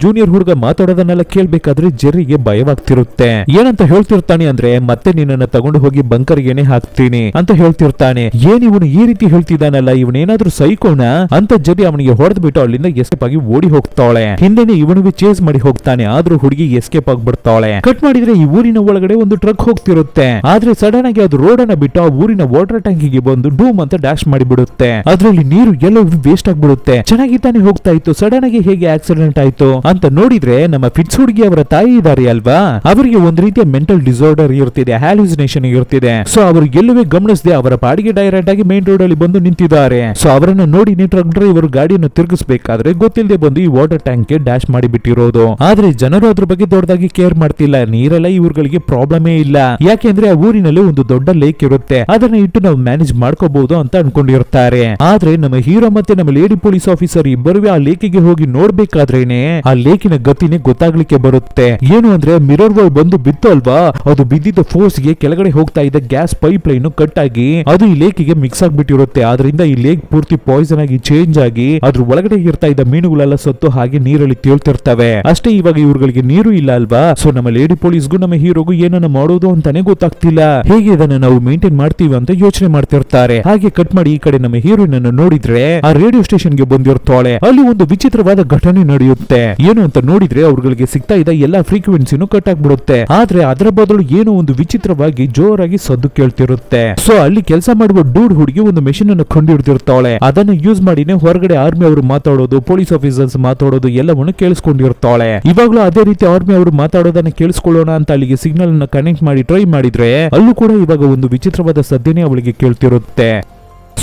ಜೂನಿಯರ್ ಹುಡುಗ ಮಾತಾಡೋದನ್ನೆಲ್ಲ ಕೇಳ್ಬೇಕಾದ್ರೆ ಜರ್ರಿಗೆ ಭಯವಾಗ್ತಿರುತ್ತೆ. ಏನಂತ ಹೇಳ್ತಿರ್ತಾನೆ ಅಂದ್ರೆ ಮತ್ತೆ ನಿನ್ನನ್ನ ತಗೊಂಡು ಹೋಗಿ ಬಂಕರ್ಗೆನೆ ಹಾಕ್ತೀನಿ ಅಂತ ಹೇಳ್ತಿರ್ತಾನೆ. ಏನ್ ಇವನು ಈ ರೀತಿ ಹೇಳ್ತಿದ್ದಾನಲ್ಲ, ಇವನೇನಾದ್ರೂ ಸೈಕೋಣ ಅಂತ ಜರ್ರಿ ಅವನಿಗೆ ಹೊಡೆದ್ಬಿಟ್ಟು ಅಲ್ಲಿಂದ ಎಸ್ಕೇಪ್ ಆಗಿ ಓಡಿ ಹೋಗ್ತಾಳೆ. ಹಿಂದೆನೆ ಇವನಿಗೆ ಚೇಸ್ ಮಾಡಿ ಹೋಗ್ತಾನೆ, ಆದ್ರೂ ಹುಡುಗಿ ಎಸ್ಕೇಪ್ ಆಗ್ಬಿಡ್ತಾಳೆ. ಕಟ್ ಮಾಡಿದ್ರೆ ಈ ಊರಿನ ಒಳಗಡೆ ಒಂದು ಟ್ರಕ್ ಹೋಗ್ತಿರುತ್ತೆ. ಆದ್ರೆ ಸಡನ್ ಆಗಿ ಅದು ರೋಡ್ ಅನ್ನ ಬಿಟ್ಟು ಆ ಊರಿನ ವಾಟರ್ ಟ್ಯಾಂಕಿಗೆ ಬಂದು ಡೂಮ್ ಅಂತ ಡ್ಯಾಶ್ ಮಾಡಿಬಿಡುತ್ತೆ. ಅದ್ರಲ್ಲಿ ನೀರು ಎಲ್ಲೋ ವೇಸ್ಟ್ ಆಗ್ಬಿಡುತ್ತೆ. ಚೆನ್ನಾಗಿ ತಾನೇ ಹೋಗ್ತಾ ಇತ್ತು, ಸಡನ್ ಆಗಿ ಹೇಗೆ ಆಕ್ಸಿಡೆಂಟ್ ಆಯ್ತು ಅಂತ ನೋಡಿದ್ರೆ ನಮ್ಮ ಫಿಟ್ಸ್ ಹುಡುಗಿ ಅವರ ತಾಯಿ ಇದಾರೆ ಅಲ್ವಾ, ಅವರಿಗೆ ಒಂದ್ ರೀತಿಯ ಮೆಂಟಲ್ ಡಿಸಾರ್ಡರ್ ಇರ್ತಿದೆ, ಹ್ಯಾಲುಸಿನೇಷನ್ ಇರ್ತಿದೆ. ಸೊ ಅವರು ಎಲ್ಲವೇ ಗಮನಿಸದೆ ಅವರ ಪಾಡಿಗೆ ಡೈರೆಕ್ಟ್ ಆಗಿ ಮೇನ್ ರೋಡ್ ಅಲ್ಲಿ ಬಂದು ನಿಂತಿದ್ದಾರೆ. ಸೊ ಅವರನ್ನ ನೋಡಿ ಟ್ರಕ್ ಡ್ರೈವರ್ ಗಾಡಿಯನ್ನು ತಿರುಗಿಸಬೇಕಾದ್ರೆ ಗೊತ್ತಿಲ್ಲದೆ ಬಂದು ಈ ವಾಟರ್ ಟ್ಯಾಂಕ್ ಗೆ ಡ್ಯಾಶ್ ಮಾಡಿಬಿಟ್ಟಿರೋದು. ಆದ್ರೆ ಜನರು ಅದ್ರ ಬಗ್ಗೆ ದೊಡ್ಡದಾಗಿ ಕೇರ್ ಮಾಡ್ತಿಲ್ಲ. ನೀರೆಲ್ಲ ಇವ್ರುಗಳಿಗೆ ಪ್ರಾಬ್ಲಮೇ ಇಲ್ಲ. ಯಾಕೆಂದ್ರೆ ಆ ಊರಿನಲ್ಲಿ ಒಂದು ದೊಡ್ಡ ಲೇಕ್ ಇರುತ್ತೆ, ಅದನ್ನ ಇಟ್ಟು ನಾವು ಮ್ಯಾನೇಜ್ ಮಾಡ್ಕೋಬಹುದು ಅಂತ ಅನ್ಕೊಂಡಿರ್ತಾರೆ. ಆದ್ರೆ ನಮ್ಮ ಹೀರೋ ಮತ್ತೆ ನಮ್ಮ ಲೇಡಿ ಪೊಲೀಸ್ ಆಫೀಸರ್ ಇಬ್ಬರು ಆ ಲೇಕಿಗೆ ಹೋಗಿ ನೋಡ್ಬೇಕಾದ್ರೇನೆ ಆ ಲೇಕಿನ ಗತಿನೇ ಗೊತ್ತಾಗ್ಲಿಕ್ಕೆ ಬರುತ್ತೆ. ಏನು ಅಂದ್ರೆ ಮಿರರ್ ವರ್ಲ್ಡ್ ಬಂದು ಬಿತ್ತು ಅಲ್ವಾ, ಅದು ಬಿದ್ದಿದ್ದ ಫೋರ್ಸ್ ಗೆ ಕೆಳಗಡೆ ಹೋಗ್ತಾ ಇದ್ದ ಗ್ಯಾಸ್ ಪೈಪ್ ಲೈನ್ ಕಟ್ ಆಗಿ ಅದು ಈ ಲೇಕಿಗೆ ಮಿಕ್ಸ್ ಆಗ್ಬಿಟ್ಟಿರುತ್ತೆ. ಆದ್ರಿಂದ ಈ ಲೇಕ್ ಪೂರ್ತಿ ಪಾಯ್ಸನ್ ಆಗಿ ಚೇಂಜ್ ಆಗಿ ಅದ್ರ ಒಳಗಡೆ ಇರ್ತಾ ಇದ್ದ ಮೀನುಗಳೆಲ್ಲ ಸತ್ತು ಹಾಗೆ ನೀರಲ್ಲಿ ತೇಳ್ತಿರ್ತವೆ. ಅಷ್ಟೇ, ಇವಾಗ ಇವ್ರುಗಳಿಗೆ ನೀರು ಇಲ್ಲ ಅಲ್ವಾ. ಸೊ ನಮ್ಮ ಲೇಡಿ ಪೊಲೀಸ್ಗೂ ನಮ್ಮ ಹೀರೋಗೂ ಏನನ್ನ ಮಾಡೋದು ಅಂತಾನೆ ಗೊತ್ತಾಗ್ತಿಲ್ಲ. ಹೇಗೆ ಇದನ್ನ ನಾವು ಮೇಂಟೈನ್ ಮಾಡ್ತೀವಿ ಅಂತ ಯೋಚನೆ ಮಾಡ್ತಿರ್ತಾರೆ. ಹಾಗೆ ಕಟ್ ಮಾಡಿ ಈ ಕಡೆ ನಮ್ಮ ಹೀರೋಯಿನ್ ಅನ್ನು ನೋಡಿದ್ರೆ ಆ ರೇಡಿಯೋ ಸ್ಟೇಷನ್ ಗೆ ಬಂದಿರ್ತಾಳೆ. ಅಲ್ಲಿ ಒಂದು ವಿಚಿತ್ರವಾದ ಘಟನೆ ನಡೆಯುತ್ತೆ. ಏನು ಅಂತ ನೋಡಿದ್ರೆ ಅವ್ರಿಗೆ ಸಿಗ್ತಾ ಇದ್ದ ಎಲ್ಲಾ ಫ್ರೀಕ್ವೆನ್ಸಿನೂ ಕಟ್ ಆಗ್ಬಿಡುತ್ತೆ. ಆದ್ರೆ ಅದರ ಬದಲು ಏನೋ ಒಂದು ವಿಚಿತ್ರವಾಗಿ ಜೋರಾಗಿ ಸದ್ದು ಕೇಳ್ತಿರುತ್ತೆ. ಸೊ ಅಲ್ಲಿ ಕೆಲಸ ಮಾಡುವ ಡೂಡ್ ಹುಡುಗಿ ಒಂದು ಮೆಷಿನ್ ಅನ್ನು ಕಂಡುಹಿಡಿದಿರ್ತಾಳೆ. ಅದನ್ನ ಯೂಸ್ ಮಾಡಿನೇ ಹೊರಗಡೆ ಆರ್ಮಿ ಅವರು ಮಾತಾಡೋದು, ಪೊಲೀಸ್ ಆಫೀಸರ್ಸ್ ಮಾತಾಡೋದು ಎಲ್ಲವನ್ನು ಕೇಳಿಸ್ಕೊಂಡಿರ್ತಾಳೆ. ಇವಾಗ್ಲೂ ಅದೇ ರೀತಿ ಆರ್ಮಿ ಅವರು ಮಾತಾಡೋದನ್ನ ಕೇಳಿಸ್ಕೊಳ್ಳೋಣ ಅಂತ ಅಲ್ಲಿಗೆ ಸಿಗ್ನಲ್ ಅನ್ನ ಕನೆಕ್ಟ್ ಮಾಡಿ ಟ್ರೈ ಮಾಡಿದ್ರೆ ಅಲ್ಲೂ ಕೂಡ ಇವಾಗ ಒಂದು ವಿಚಿತ್ರವಾದ ಸದ್ಯನೇ ಅವಳಿಗೆ ಕೇಳ್ತಿರುತ್ತೆ.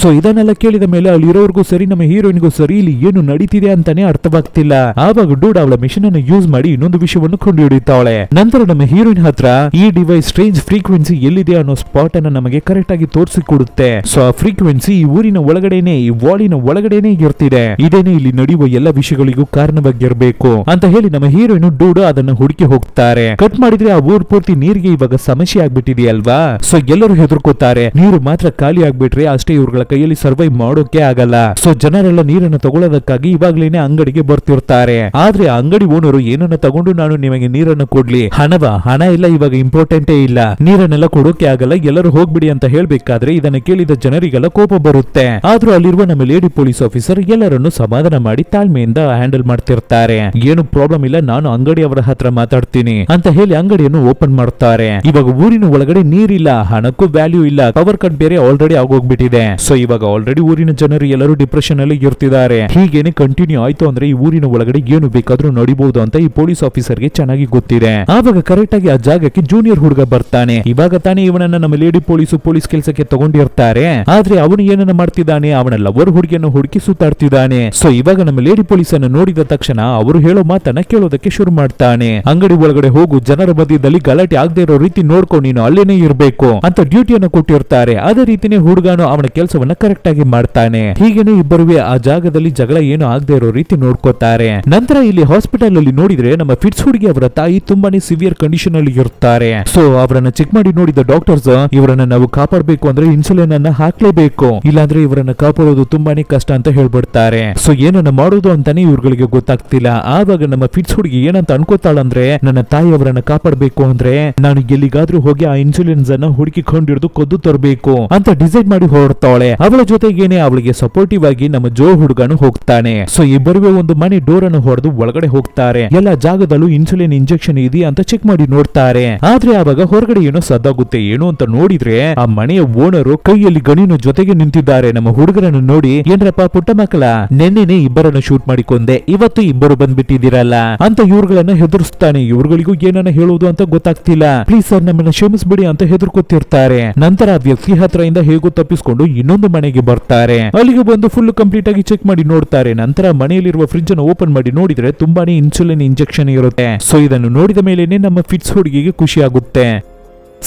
ಸೊ ಇದನ್ನೆಲ್ಲ ಕೇಳಿದ ಮೇಲೆ ಅಲ್ಲಿರೋರ್ಗೂ ಸರಿ ನಮ್ಮ ಹೀರೋಯಿನ್ಗೂ ಸರಿ ಇಲ್ಲಿ ಏನು ನಡೀತಿದೆ ಅಂತಾನೆ ಅರ್ಥವಾಗ್ತಿಲ್ಲ. ಆವಾಗ ಡೂಡ್ ಅವಳ ಮಿಷನ್ ಅನ್ನು ಯೂಸ್ ಮಾಡಿ ಇನ್ನೊಂದು ವಿಷಯವನ್ನು ಕಂಡುಹಿಡಿತಾಳೆ. ನಂತರ ನಮ್ಮ ಹೀರೋಯಿನ್ ಹತ್ರ ಈ ಡಿವೈಸ್ ಸ್ಟ್ರೇಂಜ್ ಫ್ರೀಕ್ವೆನ್ಸಿ ಎಲ್ಲಿದೆ ಅನ್ನೋ ಸ್ಪಾಟ್ ಅನ್ನ ನಮಗೆ ಕರೆಕ್ಟ್ ಆಗಿ ತೋರಿಸಿಕೊಡುತ್ತೆ. ಸೊ ಆ ಫ್ರೀಕ್ವೆನ್ಸಿ ಈ ಊರಿನ ಒಳಗಡೆನೆ, ಈ ವಾಲಿನ ಒಳಗಡೆನೆ ಇರ್ತಿದೆ. ಇದೇನೆ ಇಲ್ಲಿ ನಡೆಯುವ ಎಲ್ಲ ವಿಷಯಗಳಿಗೂ ಕಾರಣವಾಗಿರ್ಬೇಕು ಅಂತ ಹೇಳಿ ನಮ್ಮ ಹೀರೋಯಿನ್ ಡೂಡ್ ಅದನ್ನ ಹುಡುಕಿ ಹೋಗ್ತಾರೆ. ಕಟ್ ಮಾಡಿದ್ರೆ ಆ ಊರ್ ಪೂರ್ತಿ ನೀರಿಗೆ ಇವಾಗ ಸಮಸ್ಯೆ ಆಗ್ಬಿಟ್ಟಿದೆಯಲ್ವಾ. ಸೊ ಎಲ್ಲರೂ ಹೆದರ್ಕೋತಾರೆ. ನೀರು ಮಾತ್ರ ಖಾಲಿ ಆಗ್ಬಿಟ್ರೆ ಅಷ್ಟೇ ಇವ್ರುಗಳ ಕೈಯಲ್ಲಿ ಸರ್ವೈವ್ ಮಾಡೋಕೆ ಆಗಲ್ಲ. ಸೊ ಜನರೆಲ್ಲ ನೀರನ್ನು ತಗೊಳ್ಳೋದಕ್ಕಾಗಿ ಇವಾಗ್ಲೇನೆ ಅಂಗಡಿಗೆ ಬರ್ತಿರ್ತಾರೆ. ಆದ್ರೆ ಅಂಗಡಿ ಓನರು ಏನನ್ನ ತಗೊಂಡು ನಾನು ನಿಮಗೆ ನೀರನ್ನು ಕೊಡ್ಲಿ, ಹಣ ಇಲ್ಲ, ಇವಾಗ ಇಂಪಾರ್ಟೆಂಟೇ ಇಲ್ಲ, ನೀರನ್ನೆಲ್ಲ ಕೊಡೋಕೆ ಆಗಲ್ಲ, ಎಲ್ಲರೂ ಹೋಗ್ಬಿಡಿ ಅಂತ ಹೇಳ್ಬೇಕಾದ್ರೆ ಇದನ್ನ ಕೇಳಿದ ಜನರಿಗೆಲ್ಲ ಕೋಪ ಬರುತ್ತೆ. ಆದ್ರೂ ಅಲ್ಲಿರುವ ನಮ್ಮ ಲೇಡಿ ಪೊಲೀಸ್ ಆಫೀಸರ್ ಎಲ್ಲರನ್ನು ಸಮಾಧಾನ ಮಾಡಿ ತಾಳ್ಮೆಯಿಂದ ಹ್ಯಾಂಡಲ್ ಮಾಡ್ತಿರ್ತಾರೆ. ಏನು ಪ್ರಾಬ್ಲಮ್ ಇಲ್ಲ, ನಾನು ಅಂಗಡಿಯವರ ಹತ್ರ ಮಾತಾಡ್ತೀನಿ ಅಂತ ಹೇಳಿ ಅಂಗಡಿಯನ್ನು ಓಪನ್ ಮಾಡ್ತಾರೆ. ಇವಾಗ ಊರಿನ ಒಳಗಡೆ ನೀರಿಲ್ಲ, ಹಣಕ್ಕೂ ವ್ಯಾಲ್ಯೂ ಇಲ್ಲ, ಪವರ್ ಕಟ್ ಬೇರೆ ಆಲ್ರೆಡಿ ಆಗೋಗ್ಬಿಟ್ಟಿದೆ. ಸೊ ಇವಾಗ ಆಲ್ರೆಡಿ ಊರಿನ ಜನರು ಎಲ್ಲರೂ ಡಿಪ್ರೆಷನ್ ಅಲ್ಲಿ ಇರ್ತಿದ್ದಾರೆ. ಹೀಗೇನೆ ಕಂಟಿನ್ಯೂ ಆಯ್ತು ಅಂದ್ರೆ ಈ ಊರಿನ ಒಳಗಡೆ ಏನು ಬೇಕಾದ್ರೂ ನಡಿಬಹುದು ಅಂತ ಈ ಪೊಲೀಸ್ ಆಫೀಸರ್ಗೆ ಚೆನ್ನಾಗಿ ಗೊತ್ತಿದೆ. ಆವಾಗ ಕರೆಕ್ಟ್ ಆಗಿ ಆ ಜಾಗಕ್ಕೆ ಜೂನಿಯರ್ ಹುಡುಗ ಬರ್ತಾನೆ. ಇವಾಗ ತಾನೇ ಇವನನ್ನ ನಮ್ಮ ಲೇಡಿ ಪೊಲೀಸ್ ಕೆಲಸಕ್ಕೆ ತಗೊಂಡಿರ್ತಾರೆ. ಆದ್ರೆ ಅವನು ಏನನ್ನ ಮಾಡ್ತಿದ್ದಾನೆ, ಅವನ ಲವರ್ ಹುಡುಗಿಯನ್ನು ಹುಡುಕಿ ಸುತ್ತಾಡ್ತಿದ್ದಾನೆ. ಸೊ ಇವಾಗ ನಮ್ಮ ಲೇಡಿ ಪೊಲೀಸ್ ಅನ್ನು ನೋಡಿದ ತಕ್ಷಣ ಅವರು ಹೇಳೋ ಮಾತನ್ನ ಕೇಳೋದಕ್ಕೆ ಶುರು ಮಾಡ್ತಾನೆ. ಅಂಗಡಿ ಒಳಗಡೆ ಹೋಗು, ಜನರ ಮಧ್ಯದಲ್ಲಿ ಗಲಾಟೆ ಆಗದೆ ಇರೋ ರೀತಿ ನೋಡ್ಕೊಂಡು ನೀನು ಅಲ್ಲೇನೆ ಇರ್ಬೇಕು ಅಂತ ಡ್ಯೂಟಿಯನ್ನು ಕೊಟ್ಟಿರ್ತಾರೆ. ಅದೇ ರೀತಿನೇ ಹುಡುಗನು ಅವನ ಕೆಲಸವನ್ನ ಕರೆಕ್ಟ್ ಆಗಿ ಮಾಡ್ತಾನೆ. ಹೀಗೇನೆ ಇಬ್ಬರುವೆ ಆ ಜಾಗದಲ್ಲಿ ಜಗಳ ಏನು ಆಗದೆ ಇರೋ ರೀತಿ ನೋಡ್ಕೋತಾರೆ. ನಂತರ ಇಲ್ಲಿ ಹಾಸ್ಪಿಟಲ್ ಅಲ್ಲಿ ನೋಡಿದ್ರೆ ನಮ್ಮ ಫಿಟ್ಸ್ ಹುಡುಗಿ ಅವರ ತಾಯಿ ತುಂಬಾನೇ ಸಿವಿಯರ್ ಕಂಡೀಷನ್ ಅಲ್ಲಿ ಇರ್ತಾರೆ. ಸೊ ಅವರನ್ನ ಚೆಕ್ ಮಾಡಿ ನೋಡಿದ ಡಾಕ್ಟರ್ಸ್ ಇವರನ್ನ ನಾವು ಕಾಪಾಡಬೇಕು ಅಂದ್ರೆ ಇನ್ಸುಲಿನ್ ಅನ್ನ ಹಾಕ್ಲೇಬೇಕು, ಇಲ್ಲಾಂದ್ರೆ ಇವರನ್ನ ಕಾಪಾಡೋದು ತುಂಬಾನೇ ಕಷ್ಟ ಅಂತ ಹೇಳ್ಬಿಡ್ತಾರೆ. ಸೊ ಏನನ್ನ ಮಾಡೋದು ಅಂತಾನೆ ಇವ್ರುಗಳಿಗೆ ಗೊತ್ತಾಗ್ತಿಲ್ಲ. ಆವಾಗ ನಮ್ಮ ಫಿಟ್ಸ್ ಹುಡುಗಿ ಏನಂತ ಅನ್ಕೋತಾಳಂದ್ರೆ ನನ್ನ ತಾಯಿ ಅವರನ್ನ ಕಾಪಾಡಬೇಕು ಅಂದ್ರೆ ನಾನು ಎಲ್ಲಿಗಾದ್ರೂ ಹೋಗಿ ಆ ಇನ್ಸುಲಿನ್ಸ್ ಅನ್ನ ಹುಡುಕಿಕೊಂಡಿರೋದು ಕೊದ್ದು ತರಬೇಕು ಅಂತ ಡಿಸೈಡ್ ಮಾಡಿ ಹೊರಡ್ತಾಳೆ. ಅವಳ ಜೊತೆಗೇನೆ ಅವಳಿಗೆ ಸಪೋರ್ಟಿವ್ ಆಗಿ ನಮ್ಮ ಜೋ ಹುಡುಗನು ಹೋಗ್ತಾನೆ. ಸೊ ಇಬ್ಬರುವೆ ಒಂದು ಮನೆ ಡೋರ್ ಅನ್ನು ಹೊಡೆದು ಒಳಗಡೆ ಹೋಗ್ತಾರೆ. ಎಲ್ಲ ಜಾಗದಲ್ಲೂ ಇನ್ಸುಲಿನ್ ಇಂಜೆಕ್ಷನ್ ಇದೆಯಾ ಅಂತ ಚೆಕ್ ಮಾಡಿ ನೋಡ್ತಾರೆ. ಆದ್ರೆ ಆವಾಗ ಹೊರಗಡೆ ಏನೋ ಸದ್ದಾಗುತ್ತೆ. ಏನು ಅಂತ ನೋಡಿದ್ರೆ ಆ ಮನೆಯ ಓನರು ಕೈಯಲ್ಲಿ ಗಣಿನ ಜೊತೆಗೆ ನಿಂತಿದ್ದಾರೆ. ನಮ್ಮ ಹುಡುಗರನ್ನು ನೋಡಿ ಏನ್ರಪ್ಪ ಪುಟ್ಟ ಮಕ್ಕಳ, ನೆನ್ನೆನೆ ಇಬ್ಬರನ್ನ ಶೂಟ್ ಮಾಡಿಕೊಂಡೆ, ಇವತ್ತು ಇಬ್ಬರು ಬಂದ್ಬಿಟ್ಟಿದ್ದೀರಲ್ಲ ಅಂತ ಇವ್ರುಗಳನ್ನ ಹೆದರ್ಸ್ತಾನೆ. ಇವ್ರುಗಳಿಗೂ ಏನನ್ನ ಹೇಳೋದು ಅಂತ ಗೊತ್ತಾಗ್ತಿಲ್ಲ. ಪ್ಲೀಸ್ ಸರ್ ನಮ್ಮನ್ನ ಕ್ಷಮಿಸ್ಬಿಡಿ ಅಂತ ಹೆದರ್ಕೊತಿರ್ತಾರೆ. ನಂತರ ಆ ವ್ಯಕ್ತಿ ಹತ್ರದಿಂದ ಹೇಗೋ ತಪ್ಪಿಸ್ಕೊಂಡು ಇನ್ನೊಂದು ಮನೆಗೆ ಬರ್ತಾರೆ. ಅಲ್ಲಿಗೆ ಬಂದು ಫುಲ್ ಕಂಪ್ಲೀಟ್ ಆಗಿ ಚೆಕ್ ಮಾಡಿ ನೋಡ್ತಾರೆ. ನಂತರ ಮನೆಯಲ್ಲಿರುವ ಫ್ರಿಡ್ಜ್ ಅನ್ನು ಓಪನ್ ಮಾಡಿ ನೋಡಿದ್ರೆ ತುಂಬಾನೇ ಇನ್ಸುಲಿನ್ ಇಂಜೆಕ್ಷನ್ ಇರುತ್ತೆ. ಸೊ ಇದನ್ನು ನೋಡಿದ ಮೇಲೆನೆ ನಮ್ಮ ಫಿಟ್ಸ್ ಹುಡುಗಿಗೆ ಖುಷಿ ಆಗುತ್ತೆ.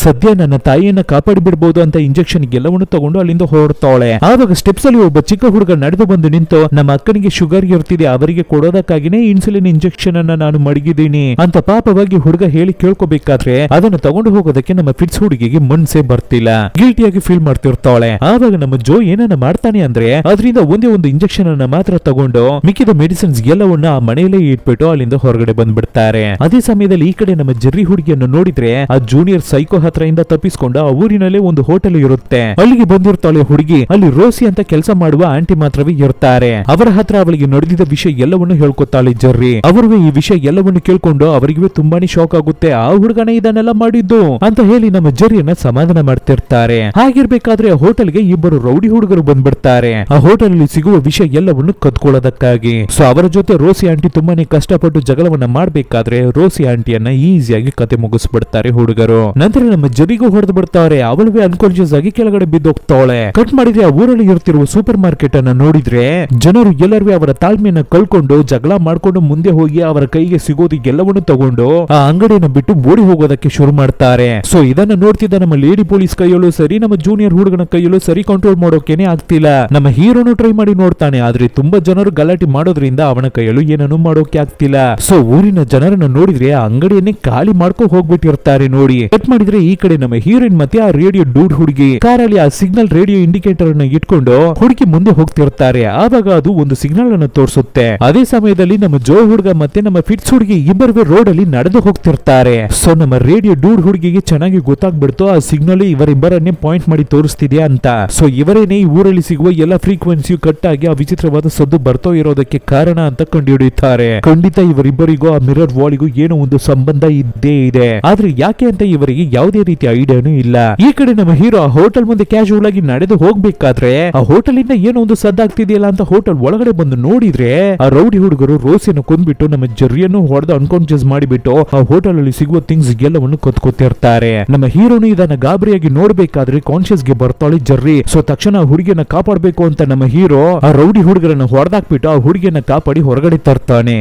ಸದ್ಯ ನನ್ನ ತಾಯಿಯನ್ನ ಕಾಪಾಡಿ ಬಿಡಬಹುದು ಅಂತ ಇಂಜೆಕ್ಷನ್ ಎಲ್ಲವನ್ನು ತಗೊಂಡು ಅಲ್ಲಿಂದ ಹೊರಡ್ತಾಳೆ. ಆವಾಗ ಸ್ಟೆಪ್ಸ್ ಅಲ್ಲಿ ಒಬ್ಬ ಚಿಕ್ಕ ಹುಡುಗ ನಡೆದು ಬಂದು ನಿಂತು ನಮ್ಮ ಅಕ್ಕನಿಗೆ ಶುಗರ್ ಇರ್ತಿದೆ, ಅವರಿಗೆ ಕೊಡೋದಕ್ಕಾಗಿನೇ ಇನ್ಸುಲಿನ್ ಇಂಜೆಕ್ಷನ್ ಅನ್ನ ನಾನು ಮಡಗಿದ್ದೀನಿ ಅಂತ ಪಾಪವಾಗಿ ಹುಡುಗ ಹೇಳಿ ಕೇಳ್ಕೋಬೇಕಾದ್ರೆ ಅದನ್ನು ತಗೊಂಡು ಹೋಗೋದಕ್ಕೆ ನಮ್ಮ ಫಿಟ್ಸ್ ಹುಡುಗಿಗೆ ಮನ್ಸೇ ಬರ್ತಿಲ್ಲ. ಗಿಲ್ಟಿಯಾಗಿ ಫೀಲ್ ಮಾಡ್ತಿರ್ತಾಳೆ. ಆವಾಗ ನಮ್ಮ ಜೋ ಏನನ್ನ ಮಾಡ್ತಾನೆ ಅಂದ್ರೆ ಅದರಿಂದ ಒಂದೇ ಒಂದು ಇಂಜೆಕ್ಷನ್ ಅನ್ನ ಮಾತ್ರ ತಗೊಂಡು ಮಿಕ್ಕಿದ ಮೆಡಿಸಿನ್ಸ್ ಎಲ್ಲವನ್ನ ಆ ಮನೆಯಲ್ಲೇ ಇಟ್ಬಿಟ್ಟು ಅಲ್ಲಿಂದ ಹೊರಗಡೆ ಬಂದ್ಬಿಡ್ತಾರೆ. ಅದೇ ಸಮಯದಲ್ಲಿ ಈ ಕಡೆ ನಮ್ಮ ಜೆರ್ರಿ ಹುಡುಗಿಯನ್ನು ನೋಡಿದ್ರೆ ಆ ಜೂನಿಯರ್ ಸೈಕೋ ಹತ್ರ ಇಂದ ತಪ್ಪಿಸಿಕೊಂಡ ಆ ಊರಿನಲ್ಲೇ ಒಂದು ಹೋಟೆಲ್ ಇರುತ್ತೆ. ಅಲ್ಲಿಗೆ ಬಂದಿರ್ತಾಳೆ ಹುಡುಗಿ. ಅಲ್ಲಿ ರೋಸಿ ಅಂತ ಕೆಲಸ ಮಾಡುವ ಆಂಟಿ ಮಾತ್ರವೇ ಇರ್ತಾರೆ. ಅವರ ಹತ್ರ ಅವಳಿಗೆ ನಡೆದಿದ್ದ ವಿಷಯ ಎಲ್ಲವನ್ನು ಹೇಳ್ಕೊತಾಳೆ ಜೆರ್ರಿ. ಅವರು ಈ ವಿಷಯ ಎಲ್ಲವನ್ನು ಕೇಳ್ಕೊಂಡು ಅವರಿಗೆ ತುಂಬಾನೇ ಶಾಕ್ ಆಗುತ್ತೆ. ಆ ಹುಡುಗನೇ ಇದನ್ನೆಲ್ಲ ಮಾಡಿದ್ದು ಅಂತ ಹೇಳಿ ನಮ್ಮ ಜೆರ್ರಿಯನ್ನ ಸಮಾಧಾನ ಮಾಡ್ತಿರ್ತಾರೆ. ಹಾಗಿರ್ಬೇಕಾದ್ರೆ ಆ ಹೋಟೆಲ್ಗೆ ಇಬ್ಬರು ರೌಡಿ ಹುಡುಗರು ಬಂದ್ಬಿಡ್ತಾರೆ. ಆ ಹೋಟೆಲ್ ಅಲ್ಲಿ ಸಿಗುವ ವಿಷಯ ಎಲ್ಲವನ್ನು ಕದ್ಕೊಳ್ಳೋದಕ್ಕಾಗಿ. ಸೊ ಅವರ ಜೊತೆ ರೋಸಿ ಆಂಟಿ ತುಂಬಾನೇ ಕಷ್ಟಪಟ್ಟು ಜಗಳವನ್ನ ಮಾಡ್ಬೇಕಾದ್ರೆ ರೋಸಿ ಆಂಟಿಯನ್ನ ಈಸಿಯಾಗಿ ಕತೆ ಮುಗಿಸ್ಬಿಡ್ತಾರೆ ಹುಡುಗರು. ನಂತರ ನಮ್ಮ ಜರಿಗೂ ಹೊಡೆದು ಬಿಡ್ತಾರೆ. ಅವಳಿಗೆ ಅನ್ಕಾನ್ಶಿಯಸ್ ಆಗಿ ಕೆಳಗಡೆ ಬಿದ್ದೋಗ್ತಾಳೆ. ಕಟ್ ಮಾಡಿದ್ರೆ ಆ ಊರಲ್ಲಿ ಇರ್ತಿರುವ ಸೂಪರ್ ಮಾರ್ಕೆಟ್ ಅನ್ನ ನೋಡಿದ್ರೆ ಜನರು ಎಲ್ಲರೂ ಅವರ ತಾಳ್ಮೆಯನ್ನ ಕಳ್ಕೊಂಡು ಜಗಳ ಮಾಡ್ಕೊಂಡು ಮುಂದೆ ಹೋಗಿ ಅವರ ಕೈಗೆ ಸಿಗೋದು ಎಲ್ಲವನ್ನು ತಗೊಂಡು ಆ ಅಂಗಡಿಯನ್ನ ಬಿಟ್ಟು ಓಡಿ ಹೋಗೋದಕ್ಕೆ ಶುರು ಮಾಡ್ತಾರೆ. ಸೊ ಇದನ್ನ ನೋಡ್ತಿದ್ದ ನಮ್ಮ ಲೇಡಿ ಪೊಲೀಸ್ ಕೈಯಲ್ಲೂ ಸರಿ, ನಮ್ಮ ಜೂನಿಯರ್ ಹುಡುಗನ ಕೈಯಲ್ಲೂ ಸರಿ ಕಂಟ್ರೋಲ್ ಮಾಡೋಕೆನೆ ಆಗ್ತಿಲ್ಲ. ನಮ್ಮ ಹೀರೋನು ಟ್ರೈ ಮಾಡಿ ನೋಡ್ತಾನೆ, ಆದ್ರೆ ತುಂಬಾ ಜನರು ಗಲಾಟೆ ಮಾಡೋದ್ರಿಂದ ಅವನ ಕೈಯಲ್ಲೂ ಏನನ್ನು ಮಾಡೋಕೆ ಆಗ್ತಿಲ್ಲ. ಸೊ ಊರಿನ ಜನರನ್ನ ನೋಡಿದ್ರೆ ಆ ಅಂಗಡಿಯನ್ನೇ ಖಾಲಿ ಮಾಡ್ಕೊಂಡು ಹೋಗ್ಬಿಟ್ಟಿರ್ತಾರೆ. ನೋಡಿ ಕಟ್ ಮಾಡಿದ್ರೆ ಈ ಕಡೆ ನಮ್ಮ ಹೀರೋಯಿನ್ ಮತ್ತೆ ಆ ರೇಡಿಯೋ ಡೂಡ್ ಹುಡುಗಿ ಕಾರಲ್ಲಿ ಆ ಸಿಗ್ನಲ್ ರೇಡಿಯೋ ಇಂಡಿಕೇಟರ್ ಅನ್ನ ಇಟ್ಕೊಂಡು ಹುಡುಗಿ ಮುಂದೆ ಹೋಗ್ತಿರ್ತಾರೆ. ಆವಾಗ ಅದು ಒಂದು ಸಿಗ್ನಲ್ ಅನ್ನು ತೋರಿಸುತ್ತೆ. ಅದೇ ಸಮಯದಲ್ಲಿ ನಮ್ಮ ಜೋ ಹುಡುಗ ಮತ್ತೆ ನಮ್ಮ ಫಿಟ್ಸ್ ಹುಡುಗಿ ಇಬ್ಬರು ರೋಡ್ ಅಲ್ಲಿ ನಡೆದು ಹೋಗ್ತಿರ್ತಾರೆ. ಸೊ ನಮ್ಮ ರೇಡಿಯೋ ಡೂಡ್ ಹುಡುಗಿಗೆ ಚೆನ್ನಾಗಿ ಗೊತ್ತಾಗ್ಬಿಡ್ತು ಆ ಸಿಗ್ನಲ್ ಇವರಿಬ್ಬರನ್ನೇ ಪಾಯಿಂಟ್ ಮಾಡಿ ತೋರಿಸ್ತಿದ್ಯಾ ಅಂತ. ಸೊ ಇವರೇನೆ ಈ ಊರಲ್ಲಿ ಸಿಗುವ ಎಲ್ಲ ಫ್ರೀಕ್ವೆನ್ಸಿಯು ಕಟ್ ಆಗಿ ಆ ವಿಚಿತ್ರವಾದ ಸದ್ದು ಬರ್ತೋ ಇರೋದಕ್ಕೆ ಕಾರಣ ಅಂತ ಕಂಡುಹಿಡಿಯುತ್ತಾರೆ. ಖಂಡಿತ ಇವರಿಬ್ಬರಿಗೂ ಆ ಮಿರರ್ ವಾಲಿಗೂ ಏನೋ ಒಂದು ಸಂಬಂಧ ಇದ್ದೇ ಇದೆ. ಆದ್ರೆ ಯಾಕೆ ಅಂತ ಇವರಿಗೆ ಯಾವುದೇ ರೀತಿಯ ಐಡಿಯಾನು ಇಲ್ಲ. ಈ ಕಡೆ ನಮ್ಮ ಹೀರೋ ಆ ಹೋಟೆಲ್ ಮುಂದೆ ಕ್ಯಾಶುವಲ್ ಆಗಿ ನಡೆದು ಹೋಗ್ಬೇಕಾದ್ರೆ ಆ ಹೋಟೆಲ್ ಇಂದ ಏನೋ ಒಂದು ಸದ್ದಾಗ್ತಿದೆಯಲ್ಲ ಅಂತ ಹೋಟೆಲ್ ಒಳಗಡೆ ಬಂದು ನೋಡಿದ್ರೆ ಆ ರೌಡಿ ಹುಡುಗರು ರೋಸಿಯನ್ನು ಕೊಂದ್ಬಿಟ್ಟು ನಮ್ಮ ಜರ್ರಿಯನ್ನು ಹೊಡೆದು ಅನ್ಕಾನ್ಶಿಯಸ್ ಮಾಡಿಬಿಟ್ಟು ಆ ಹೋಟೆಲ್ ಅಲ್ಲಿ ಸಿಗುವ ಥಿಂಗ್ಸ್ ಎಲ್ಲವನ್ನು ಕತ್ಕೊತಿರ್ತಾರೆ. ನಮ್ಮ ಹೀರೋನು ಇದನ್ನ ಗಾಬರಿಯಾಗಿ ನೋಡ್ಬೇಕಾದ್ರೆ ಕಾನ್ಶಿಯಸ್ ಗೆ ಬರ್ತಾಳೆ ಜರ್ರಿ. ಸೊ ತಕ್ಷಣ ಆ ಹುಡುಗಿಯನ್ನ ಕಾಪಾಡಬೇಕು ಅಂತ ನಮ್ಮ ಹೀರೋ ಆ ರೌಡಿ ಹುಡುಗರನ್ನ ಹೊಡೆದಾಕ್ಬಿಟ್ಟು ಆ ಹುಡುಗಿಯನ್ನ ಕಾಪಾಡಿ ಹೊರಗಡೆ ತರ್ತಾನೆ.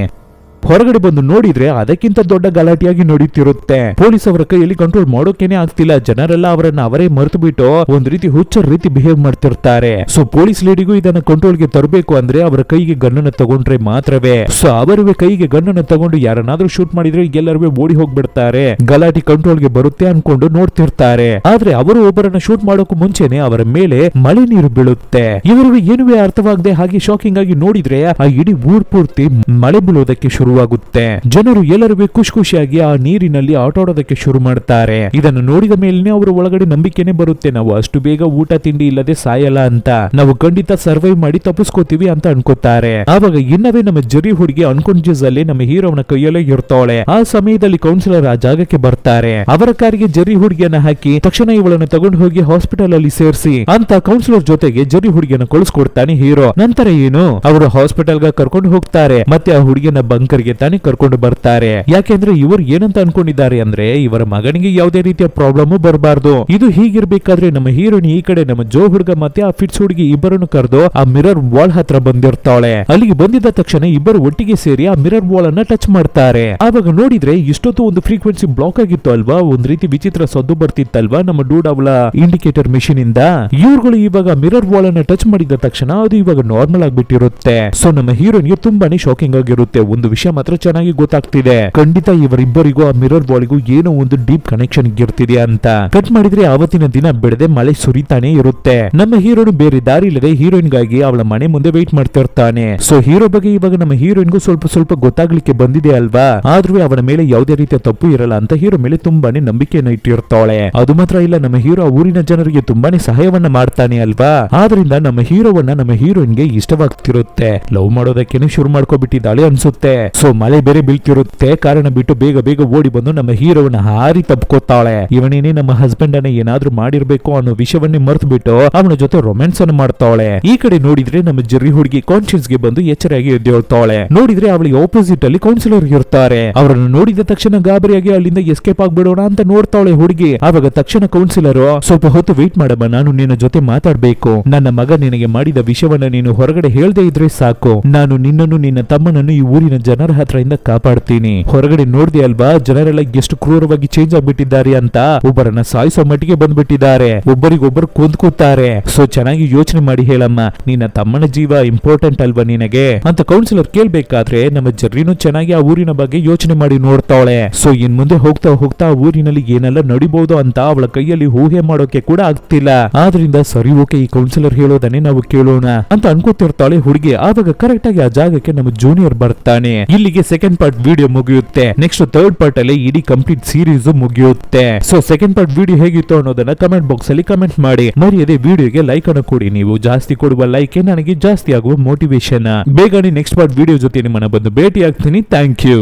ಹೊರಗಡೆ ಬಂದು ನೋಡಿದ್ರೆ ಅದಕ್ಕಿಂತ ದೊಡ್ಡ ಗಲಾಟೆಯಾಗಿ ನಡೀತಿರುತ್ತೆ. ಪೊಲೀಸ್ ಅವರ ಕೈಯಲ್ಲಿ ಕಂಟ್ರೋಲ್ ಮಾಡೋಕೆನೆ ಆಗ್ತಿಲ್ಲ. ಜನರೆಲ್ಲ ಅವರನ್ನ ಅವರೇ ಮರೆತು ಬಿಟ್ಟು ಒಂದ್ ರೀತಿ ಹುಚ್ಚರ ರೀತಿ ಬಿಹೇವ್ ಮಾಡ್ತಿರ್ತಾರೆ. ಸೊ ಪೊಲೀಸ್ ಲೇಡಿಗೂ ಇದನ್ನ ಕಂಟ್ರೋಲ್ ಗೆ ತರಬೇಕು ಅಂದ್ರೆ ಅವರ ಕೈಗೆ ಗನ್ನನ್ನ ತಗೊಂಡ್ರೆ ಮಾತ್ರವೇ. ಸೊ ಅವರುವೆ ಕೈಗೆ ಗನ್ನನ್ನ ತಗೊಂಡು ಯಾರನ್ನಾದ್ರೂ ಶೂಟ್ ಮಾಡಿದ್ರೆ ಎಲ್ಲರೂ ಓಡಿ ಹೋಗ್ಬಿಡ್ತಾರೆ. ಗಲಾಟೆ ಕಂಟ್ರೋಲ್ ಗೆ ಬರುತ್ತೆ ಅನ್ಕೊಂಡು ನೋಡ್ತಿರ್ತಾರೆ. ಆದ್ರೆ ಅವರು ಒಬ್ಬರನ್ನ ಶೂಟ್ ಮಾಡೋಕು ಮುಂಚೆನೆ ಅವರ ಮೇಲೆ ಮಳೆ ನೀರು ಬೀಳುತ್ತೆ. ಇವರಿಗೆ ಏನುವೆ ಅರ್ಥವಾಗದೆ ಹಾಗೆ ಶಾಕಿಂಗ್ ಆಗಿ ನೋಡಿದ್ರೆ ಆ ಇಡೀ ಊರ್ ಪೂರ್ತಿ ಮಳೆ ಬೀಳೋದಕ್ಕೆ ಶುರುವಾಗುತ್ತೆ. ಜನರು ಎಲ್ಲರೂ ಖುಷಿ ಖುಷಿಯಾಗಿ ಆ ನೀರಿನಲ್ಲಿ ಆಟಾಡೋದಕ್ಕೆ ಶುರು ಮಾಡ್ತಾರೆ. ಇದನ್ನು ನೋಡಿದ ಮೇಲೆ ಅವರ ಒಳಗಡೆ ನಂಬಿಕೆನೆ ಬರುತ್ತೆ, ನಾವು ಅಷ್ಟು ಬೇಗ ಊಟ ತಿಂಡಿ ಇಲ್ಲದೆ ಸಾಯಲ್ಲ ಅಂತ, ನಾವು ಖಂಡಿತ ಸರ್ವೈವ್ ಮಾಡಿ ತಪ್ಪಿಸ್ಕೋತೀವಿ ಅಂತ ಅನ್ಕೋತಾರೆ. ಆವಾಗ ಇನ್ನವೇ ನಮ್ಮ ಜರಿ ಹುಡುಗಿ ಅನ್ಕಾನ್ಶಿಯಸ್ ಅಲ್ಲಿ ನಮ್ಮ ಹೀರೋನ ಕೈಯಲ್ಲೇ ಇರ್ತಾಳೆ. ಆ ಸಮಯದಲ್ಲಿ ಕೌನ್ಸಿಲರ್ ಆ ಜಾಗಕ್ಕೆ ಬರ್ತಾರೆ. ಅವರ ಕಾರಿಗೆ ಜರಿ ಹುಡುಗಿಯನ್ನ ಹಾಕಿ ತಕ್ಷಣ ಇವಳನ್ನು ತಗೊಂಡು ಹೋಗಿ ಹಾಸ್ಪಿಟಲ್ ಅಲ್ಲಿ ಸೇರಿಸಿ ಅಂತ ಕೌನ್ಸಿಲರ್ ಜೊತೆಗೆ ಜರಿ ಹುಡುಗಿಯನ್ನ ಕಳಿಸ್ಕೊಡ್ತಾನೆ ಹೀರೋ. ನಂತರ ಏನು ಅವರು ಹಾಸ್ಪಿಟಲ್ ಗೆ ಕರ್ಕೊಂಡು ಹೋಗ್ತಾರೆ. ಮತ್ತೆ ಆ ಹುಡುಗಿಯನ್ನ ಬಂಕರ್ ಗೆ ತಾನೇ ಕರ್ಕೊಂಡು ಬರ್ತಾರೆ. ಯಾಕೆಂದ್ರೆ ಇವರು ಏನಂತ ಅನ್ಕೊಂಡಿದ್ದಾರೆ ಅಂದ್ರೆ ಇವರ ಮಗನಿಗೆ ಯಾವುದೇ ರೀತಿಯ ಪ್ರಾಬ್ಲಮ್ ಬರಬಾರ್ದು. ಇದು ಹೀಗಿರ್ಬೇಕಾದ್ರೆ ನಮ್ಮ ಹೀರೋಯಿನ್ ಈ ಕಡೆ ನಮ್ಮ ಜೋ ಹುಡುಗ ಮತ್ತೆ ಆ ಫಿಟ್ಸ್ ಹುಡುಗಿ ಇಬ್ಬರನ್ನು ಕರೆದು ಆ ಮಿರರ್ ವಾಲ್ ಹತ್ರ ಬಂದಿರ್ತಾಳೆ. ಅಲ್ಲಿಗೆ ಬಂದಿದ್ದ ತಕ್ಷಣ ಇಬ್ಬರು ಒಟ್ಟಿಗೆ ಸೇರಿ ಆ ಮಿರರ್ ವಾಲ್ ಅನ್ನ ಟಚ್ ಮಾಡ್ತಾರೆ. ಆವಾಗ ನೋಡಿದ್ರೆ ಇಷ್ಟೊತ್ತು ಒಂದು ಫ್ರೀಕ್ವೆನ್ಸಿ ಬ್ಲಾಕ್ ಆಗಿತ್ತು ಅಲ್ವಾ, ಒಂದ್ ರೀತಿ ವಿಚಿತ್ರ ಸದ್ದು ಬರ್ತಿತ್ತಲ್ವಾ ನಮ್ಮ ಡೂಡ್ ಅವಳ ಇಂಡಿಕೇಟರ್ ಮಿಷಿನ್ ಇಂದ. ಇವ್ರುಗಳು ಇವಾಗ ಮಿರರ್ ವಾಲ್ ಅನ್ನ ಟಚ್ ಮಾಡಿದ ತಕ್ಷಣ ಅದು ಇವಾಗ ನಾರ್ಮಲ್ ಆಗ್ಬಿಟ್ಟಿರುತ್ತೆ. ಸೊ ನಮ್ಮ ಹೀರೋಯಿನ್ಗೆ ತುಂಬಾನೇ ಶಾಕಿಂಗ್ ಆಗಿರುತ್ತೆ. ಒಂದು ವಿಷಯ ಮಾತ್ರ ಚೆನ್ನಾಗಿ ಗೊತ್ತಾಗ್ತಿದೆ, ಖಂಡಿತ ಇವರಿಬ್ಬರಿಗೂ ಆ ಮಿರರ್ ಬಾಲಿಗೂ ಏನೋ ಒಂದು ಡೀಪ್ ಕನೆಕ್ಷನ್ ಇರ್ತಿದೆ ಅಂತ. ಕಟ್ ಮಾಡಿದ್ರೆ ಆವತ್ತಿನ ದಿನ ಬಿಡದೆ ಮಳೆ ಸುರಿತಾನೆ ಇರುತ್ತೆ. ನಮ್ಮ ಹೀರೋನು ಬೇರೆ ದಾರಿ ಇಲ್ಲದೆ ಹೀರೋಯಿನ್ ಗಾಗಿ ಅವಳ ಮನೆ ಮುಂದೆ ವೇಟ್ ಮಾಡ್ತಿರ್ತಾನೆ. ಸೊ ಹೀರೋ ಬಗ್ಗೆ ಇವಾಗ ನಮ್ಮ ಹೀರೋಯಿನ್ಗೂ ಸ್ವಲ್ಪ ಗೊತ್ತಾಗ್ಲಿಕ್ಕೆ ಬಂದಿದೆ ಅಲ್ವಾ, ಆದ್ರೂ ಅವನ ಮೇಲೆ ಯಾವುದೇ ರೀತಿಯ ತಪ್ಪು ಇರಲ್ಲ ಅಂತ ಹೀರೋ ಮೇಲೆ ತುಂಬಾನೇ ನಂಬಿಕೆಯನ್ನು ಇಟ್ಟಿರ್ತಾಳೆ. ಅದು ಮಾತ್ರ ಇಲ್ಲ, ನಮ್ಮ ಹೀರೋ ಊರಿನ ಜನರಿಗೆ ತುಂಬಾನೇ ಸಹಾಯವನ್ನ ಮಾಡ್ತಾನೆ ಅಲ್ವಾ, ಆದ್ರಿಂದ ನಮ್ಮ ಹೀರೋವನ್ನ ನಮ್ಮ ಹೀರೋಯಿನ್ಗೆ ಇಷ್ಟವಾಗ್ತಿರುತ್ತೆ. ಲವ್ ಮಾಡೋದಕ್ಕೇನೆ ಶುರು ಮಾಡ್ಕೊಬಿಟ್ಟಿದ್ದಾಳೆ ಅನ್ಸುತ್ತೆ. ಸೊ ಮಳೆ ಬೇರೆ ಬೀಳ್ತಿರುತ್ತೆ, ಕಾರಣ ಬಿಟ್ಟು ಬೇಗ ಬೇಗ ಓಡಿ ಬಂದು ನಮ್ಮ ಹೀರೋವನ್ನ ಹಾರಿ ತಪ್ಕೋತಾಳೆ. ಇವನೇನೇ ನಮ್ಮ ಹಸ್ಬೆಂಡ್ ಅನ್ನ ಏನಾದ್ರೂ ಮಾಡಿರ್ಬೇಕು ಅನ್ನೋ ವಿಷಯವನ್ನೇ ಮರ್ತು ಬಿಟ್ಟು ಅವನ ಜೊತೆ ರೊಮ್ಯಾನ್ಸ್ ಅನ್ನು ಮಾಡ್ತಾಳೆ. ಈ ಕಡೆ ನೋಡಿದ್ರೆ ನಮ್ಮ ಜರ್ರಿ ಹುಡುಗಿ ಕಾನ್ಶಿಯಸ್ ಗೆ ಬಂದು ಎಚ್ಚರಿಯಾಗಿ ಎದ್ದೇಳ್ತಾಳೆ. ನೋಡಿದ್ರೆ ಅವಳಿಗೆ ಆಪೋಸಿಟ್ ಅಲ್ಲಿ ಕೌನ್ಸಿಲರ್ ಇರ್ತಾರೆ. ಅವರನ್ನು ನೋಡಿದ ತಕ್ಷಣ ಗಾಬರಿಯಾಗಿ ಅಲ್ಲಿಂದ ಎಸ್ಕೇಪ್ ಆಗ್ಬಿಡೋಣ ಅಂತ ನೋಡ್ತಾಳೆ ಹುಡುಗಿ. ಆವಾಗ ತಕ್ಷಣ ಕೌನ್ಸಿಲರ್ ಸ್ವಲ್ಪ ಹೊತ್ತು ವೇಟ್ ಮಾಡಮ್ಮ, ನಾನು ನಿನ್ನ ಜೊತೆ ಮಾತಾಡ್ಬೇಕು. ನನ್ನ ಮಗ ನಿನಗೆ ಮಾಡಿದ ವಿಷಯವನ್ನ ನೀನು ಹೊರಗಡೆ ಹೇಳ್ದೆ ಇದ್ರೆ ಸಾಕು, ನಾನು ನಿನ್ನನ್ನು ನಿನ್ನ ತಮ್ಮನನ್ನು ಈ ಊರಿನ ಜನರ ಹತ್ರದಿಂದ ಕಾಪಾಡ್ತೀನಿ. ಹೊರಗಡೆ ನೋಡ್ದೆ ಅಲ್ವಾ ಜನರೆಲ್ಲ ಎಷ್ಟು ಕ್ರೂರವಾಗಿ ಚೇಂಜ್ ಆಗ್ಬಿಟ್ಟಿದ್ದಾರೆ ಅಂತ, ಒಬ್ಬರನ್ನ ಸಾಯಿಸೋ ಮಟ್ಟಿಗೆ ಬಂದ್ಬಿಟ್ಟಿದ್ದಾರೆ, ಒಬ್ಬರಿಗೊಬ್ಬರು ಕೊಂದ್ಕೋತಾರೆ. ಸೊ ಚೆನ್ನಾಗಿ ಯೋಚನೆ ಮಾಡಿ ಹೇಳಮ್ಮ, ನಿನ್ನ ತಮ್ಮನ ಜೀವ ಇಂಪಾರ್ಟೆಂಟ್ ಅಲ್ವಾ ನಿನಗೆ ಅಂತ ಕೌನ್ಸಿಲರ್ ಕೇಳ್ಬೇಕಾದ್ರೆ ನಮ್ಮ ಜರ್ರಿನೂ ಚೆನ್ನಾಗಿ ಆ ಊರಿನ ಬಗ್ಗೆ ಯೋಚನೆ ಮಾಡಿ ನೋಡ್ತಾಳೆ. ಸೊ ಇನ್ ಮುಂದೆ ಹೋಗ್ತಾ ಹೋಗ್ತಾ ಆ ಊರಿನಲ್ಲಿ ಏನೆಲ್ಲ ನಡಿಬಹುದು ಅಂತ ಅವಳ ಕೈಯಲ್ಲಿ ಊಹೆ ಮಾಡೋಕೆ ಕೂಡ ಆಗ್ತಿಲ್ಲ. ಆದ್ರಿಂದ ಸರಿ ಓಕೆ, ಈ ಕೌನ್ಸಿಲರ್ ಹೇಳೋದನ್ನೇ ನಾವು ಕೇಳೋಣ ಅಂತ ಅನ್ಕೋತಿರ್ತಾಳೆ ಹುಡುಗಿ. ಆವಾಗ ಕರೆಕ್ಟ್ ಆಗಿ ಆ ಜಾಗಕ್ಕೆ ನಮ್ಮ ಜೂನಿಯರ್ ಬರ್ತಾನೆ. ಇಲ್ಲಿಗೆ ಸೆಕೆಂಡ್ ಪಾರ್ಟ್ ವಿಡಿಯೋ ಮುಗಿಯುತ್ತೆ. ನೆಕ್ಸ್ಟ್ ಥರ್ಡ್ ಪಾರ್ಟ್ ಅಲ್ಲಿ ಇಡೀ ಕಂಪ್ಲೀಟ್ ಸೀರೀಸ್ ಮುಗಿಯುತ್ತೆ. ಸೊ ಸೆಕೆಂಡ್ ಪಾರ್ಟ್ ವಿಡಿಯೋ ಹೇಗಿತ್ತು ಅನ್ನೋದನ್ನ ಕಮೆಂಟ್ ಬಾಕ್ಸ್ ಅಲ್ಲಿ ಕಮೆಂಟ್ ಮಾಡಿ. ಮರೆಯದೆ ವಿಡಿಯೋಗೆ ಲೈಕ್ ಅನ್ನು ಕೊಡಿ. ನೀವು ಜಾಸ್ತಿ ಕೊಡುವ ಲೈಕ್ ನನಗೆ ಜಾಸ್ತಿ ಆಗುವ ಮೋಟಿವೇಶನ್. ಬೇಗನೆ ನೆಕ್ಸ್ಟ್ ಪಾರ್ಟ್ ವಿಡಿಯೋ ಜೊತೆ ನಿಮ್ಮನ್ನ ಬಂದು ಭೇಟಿ ಆಗ್ತೀನಿ. Thank you.